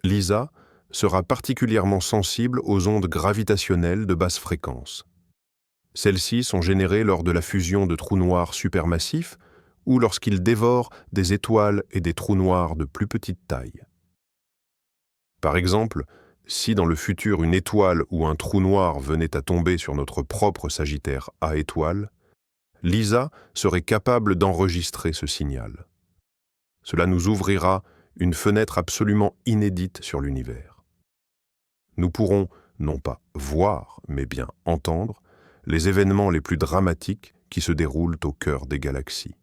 LISA sera particulièrement sensible aux ondes gravitationnelles de basse fréquence. Celles-ci sont générées lors de la fusion de trous noirs supermassifs ou lorsqu'ils dévorent des étoiles et des trous noirs de plus petite taille. Par exemple, si dans le futur une étoile ou un trou noir venait à tomber sur notre propre Sagittaire A étoile, LISA serait capable d'enregistrer ce signal. Cela nous ouvrira une fenêtre absolument inédite sur l'univers. Nous pourrons, non pas voir, mais bien entendre, les événements les plus dramatiques qui se déroulent au cœur des galaxies.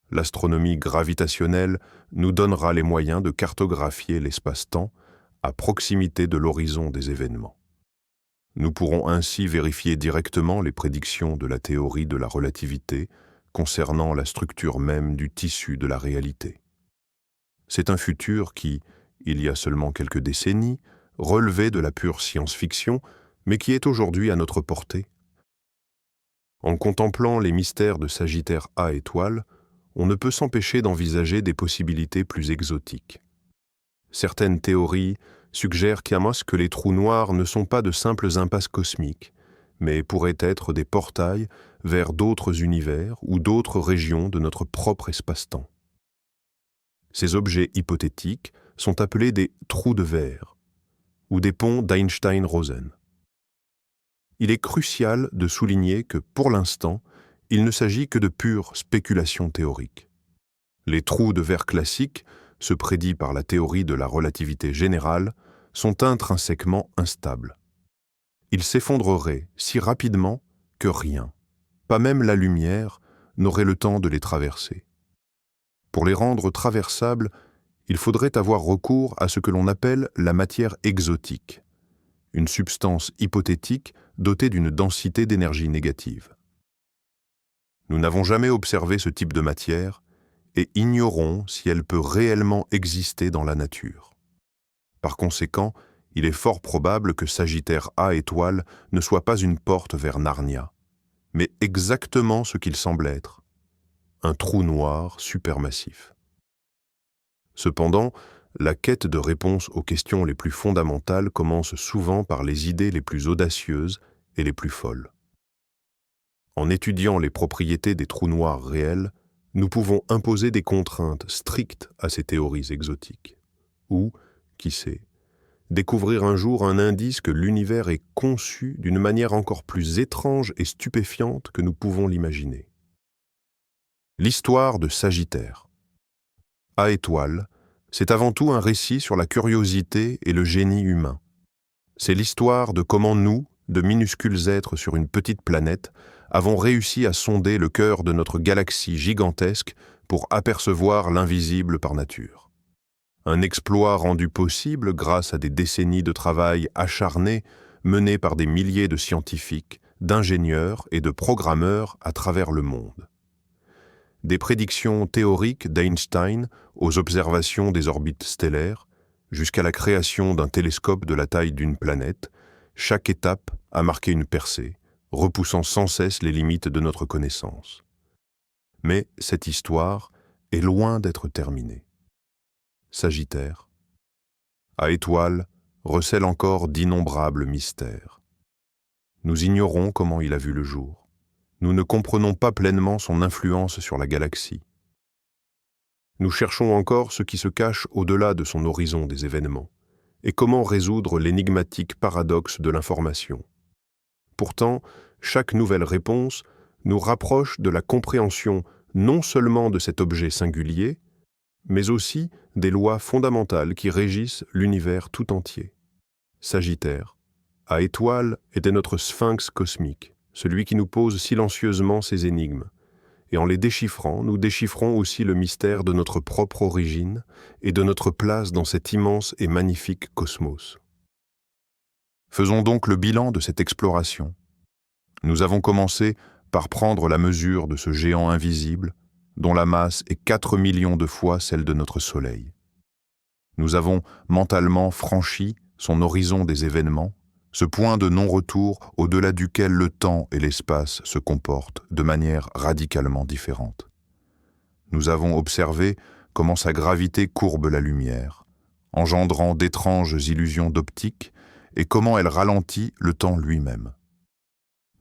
L'astronomie gravitationnelle nous donnera les moyens de cartographier l'espace-temps à proximité de l'horizon des événements. Nous pourrons ainsi vérifier directement les prédictions de la théorie de la relativité concernant la structure même du tissu de la réalité. C'est un futur qui, il y a seulement quelques décennies, relevait de la pure science-fiction, mais qui est aujourd'hui à notre portée. En contemplant les mystères de Sagittaire A étoile, on ne peut s'empêcher d'envisager des possibilités plus exotiques. Certaines théories suggèrent que les trous noirs ne sont pas de simples impasses cosmiques, mais pourraient être des portails vers d'autres univers ou d'autres régions de notre propre espace-temps. Ces objets hypothétiques sont appelés des trous de verre ou des ponts d'Einstein-Rosen. Il est crucial de souligner que, pour l'instant, il ne s'agit que de pure spéculation théorique. Les trous de verre classiques, ce prédit par la théorie de la relativité générale, sont intrinsèquement instables. Ils s'effondreraient si rapidement que rien, pas même la lumière, n'aurait le temps de les traverser. Pour les rendre traversables, il faudrait avoir recours à ce que l'on appelle la matière exotique, une substance hypothétique dotée d'une densité d'énergie négative. Nous n'avons jamais observé ce type de matière et ignorons si elle peut réellement exister dans la nature. Par conséquent, il est fort probable que Sagittaire A étoile ne soit pas une porte vers Narnia, mais exactement ce qu'il semble être, un trou noir supermassif. Cependant, la quête de réponses aux questions les plus fondamentales commence souvent par les idées les plus audacieuses et les plus folles. En étudiant les propriétés des trous noirs réels, nous pouvons imposer des contraintes strictes à ces théories exotiques. Ou, qui sait, découvrir un jour un indice que l'univers est conçu d'une manière encore plus étrange et stupéfiante que nous pouvons l'imaginer. L'histoire de Sagittaire. A étoile, c'est avant tout un récit sur la curiosité et le génie humain. C'est l'histoire de comment nous, de minuscules êtres sur une petite planète, avons réussi à sonder le cœur de notre galaxie gigantesque pour apercevoir l'invisible par nature. Un exploit rendu possible grâce à des décennies de travail acharné mené par des milliers de scientifiques, d'ingénieurs et de programmeurs à travers le monde. Des prédictions théoriques d'Einstein aux observations des orbites stellaires, jusqu'à la création d'un télescope de la taille d'une planète, chaque étape a marqué une percée, repoussant sans cesse les limites de notre connaissance. Mais cette histoire est loin d'être terminée. Sagittaire, à étoile, recèle encore d'innombrables mystères. Nous ignorons comment il a vu le jour. Nous ne comprenons pas pleinement son influence sur la galaxie. Nous cherchons encore ce qui se cache au-delà de son horizon des événements, et comment résoudre l'énigmatique paradoxe de l'information. Pourtant, chaque nouvelle réponse nous rapproche de la compréhension non seulement de cet objet singulier, mais aussi des lois fondamentales qui régissent l'univers tout entier. Sagittaire, à étoile, était notre sphinx cosmique, celui qui nous pose silencieusement ces énigmes. Et en les déchiffrant, nous déchiffrons aussi le mystère de notre propre origine et de notre place dans cet immense et magnifique cosmos. Faisons donc le bilan de cette exploration. Nous avons commencé par prendre la mesure de ce géant invisible, dont la masse est 4 millions de fois celle de notre Soleil. Nous avons mentalement franchi son horizon des événements, ce point de non-retour au-delà duquel le temps et l'espace se comportent de manière radicalement différente. Nous avons observé comment sa gravité courbe la lumière, engendrant d'étranges illusions d'optique, et comment elle ralentit le temps lui-même.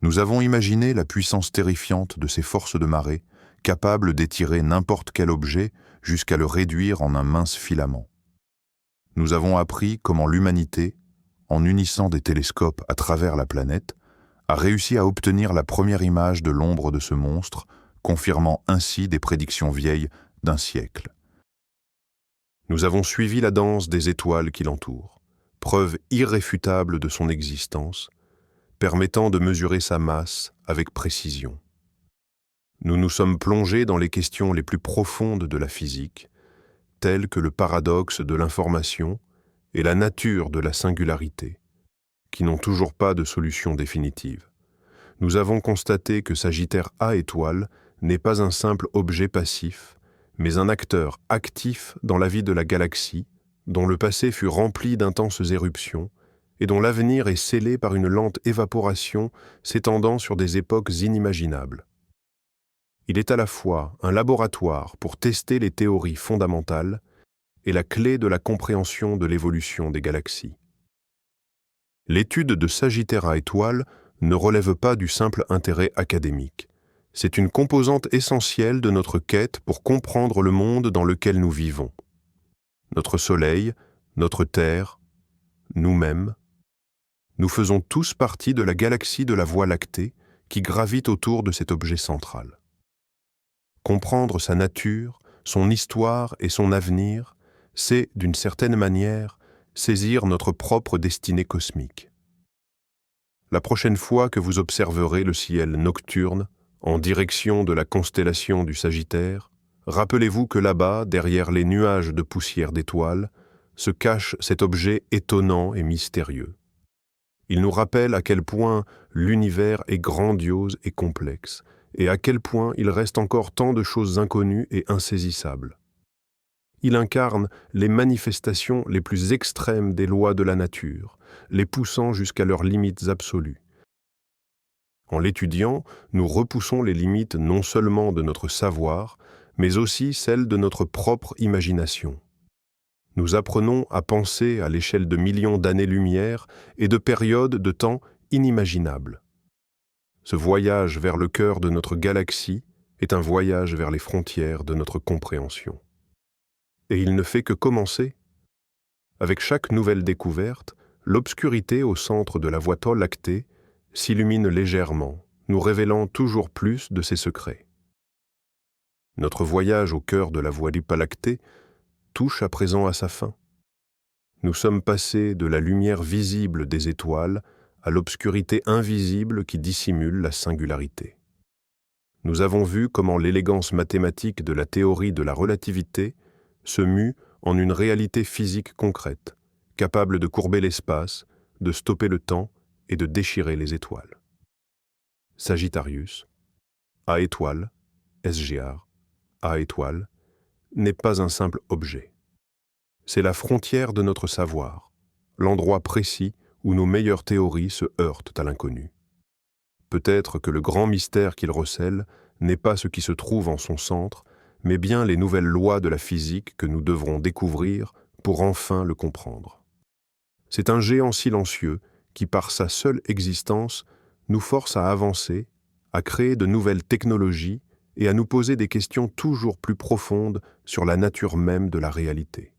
Nous avons imaginé la puissance terrifiante de ces forces de marée, capables d'étirer n'importe quel objet jusqu'à le réduire en un mince filament. Nous avons appris comment l'humanité, en unissant des télescopes à travers la planète, a réussi à obtenir la première image de l'ombre de ce monstre, confirmant ainsi des prédictions vieilles d'un siècle. Nous avons suivi la danse des étoiles qui l'entourent, preuve irréfutable de son existence, permettant de mesurer sa masse avec précision. Nous nous sommes plongés dans les questions les plus profondes de la physique, telles que le paradoxe de l'information et la nature de la singularité, qui n'ont toujours pas de solution définitive. Nous avons constaté que Sagittaire A étoile n'est pas un simple objet passif, mais un acteur actif dans la vie de la galaxie, dont le passé fut rempli d'intenses éruptions et dont l'avenir est scellé par une lente évaporation s'étendant sur des époques inimaginables. Il est à la fois un laboratoire pour tester les théories fondamentales et la clé de la compréhension de l'évolution des galaxies. L'étude de Sagittaire A étoile ne relève pas du simple intérêt académique. C'est une composante essentielle de notre quête pour comprendre le monde dans lequel nous vivons. Notre Soleil, notre Terre, nous-mêmes, nous faisons tous partie de la galaxie de la Voie lactée qui gravite autour de cet objet central. Comprendre sa nature, son histoire et son avenir, c'est, d'une certaine manière, saisir notre propre destinée cosmique. La prochaine fois que vous observerez le ciel nocturne, en direction de la constellation du Sagittaire, rappelez-vous que là-bas, derrière les nuages de poussière d'étoiles, se cache cet objet étonnant et mystérieux. Il nous rappelle à quel point l'univers est grandiose et complexe, et à quel point il reste encore tant de choses inconnues et insaisissables. Il incarne les manifestations les plus extrêmes des lois de la nature, les poussant jusqu'à leurs limites absolues. En l'étudiant, nous repoussons les limites non seulement de notre savoir, mais aussi celles de notre propre imagination. Nous apprenons à penser à l'échelle de millions d'années-lumière et de périodes de temps inimaginable. Ce voyage vers le cœur de notre galaxie est un voyage vers les frontières de notre compréhension. Et il ne fait que commencer. Avec chaque nouvelle découverte, l'obscurité au centre de la Voie lactée s'illumine légèrement, nous révélant toujours plus de ses secrets. Notre voyage au cœur de la Voie lactée touche à présent à sa fin. Nous sommes passés de la lumière visible des étoiles à l'obscurité invisible qui dissimule la singularité. Nous avons vu comment l'élégance mathématique de la théorie de la relativité se mue en une réalité physique concrète, capable de courber l'espace, de stopper le temps et de déchirer les étoiles. Sagittarius, A étoile, SGR, A étoile, n'est pas un simple objet. C'est la frontière de notre savoir, l'endroit précis où nos meilleures théories se heurtent à l'inconnu. Peut-être que le grand mystère qu'il recèle n'est pas ce qui se trouve en son centre, mais bien les nouvelles lois de la physique que nous devrons découvrir pour enfin le comprendre. C'est un géant silencieux qui, par sa seule existence, nous force à avancer, à créer de nouvelles technologies et à nous poser des questions toujours plus profondes sur la nature même de la réalité.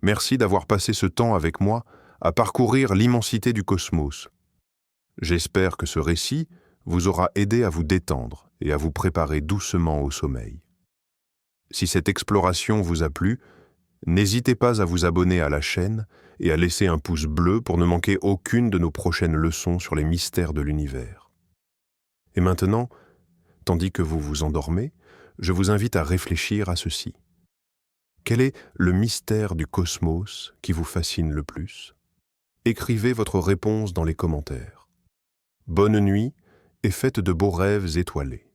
Merci d'avoir passé ce temps avec moi à parcourir l'immensité du cosmos. J'espère que ce récit vous aura aidé à vous détendre et à vous préparer doucement au sommeil. Si cette exploration vous a plu, n'hésitez pas à vous abonner à la chaîne et à laisser un pouce bleu pour ne manquer aucune de nos prochaines leçons sur les mystères de l'univers. Et maintenant, tandis que vous vous endormez, je vous invite à réfléchir à ceci. Quel est le mystère du cosmos qui vous fascine le plus? Écrivez votre réponse dans les commentaires. Bonne nuit et faites de beaux rêves étoilés.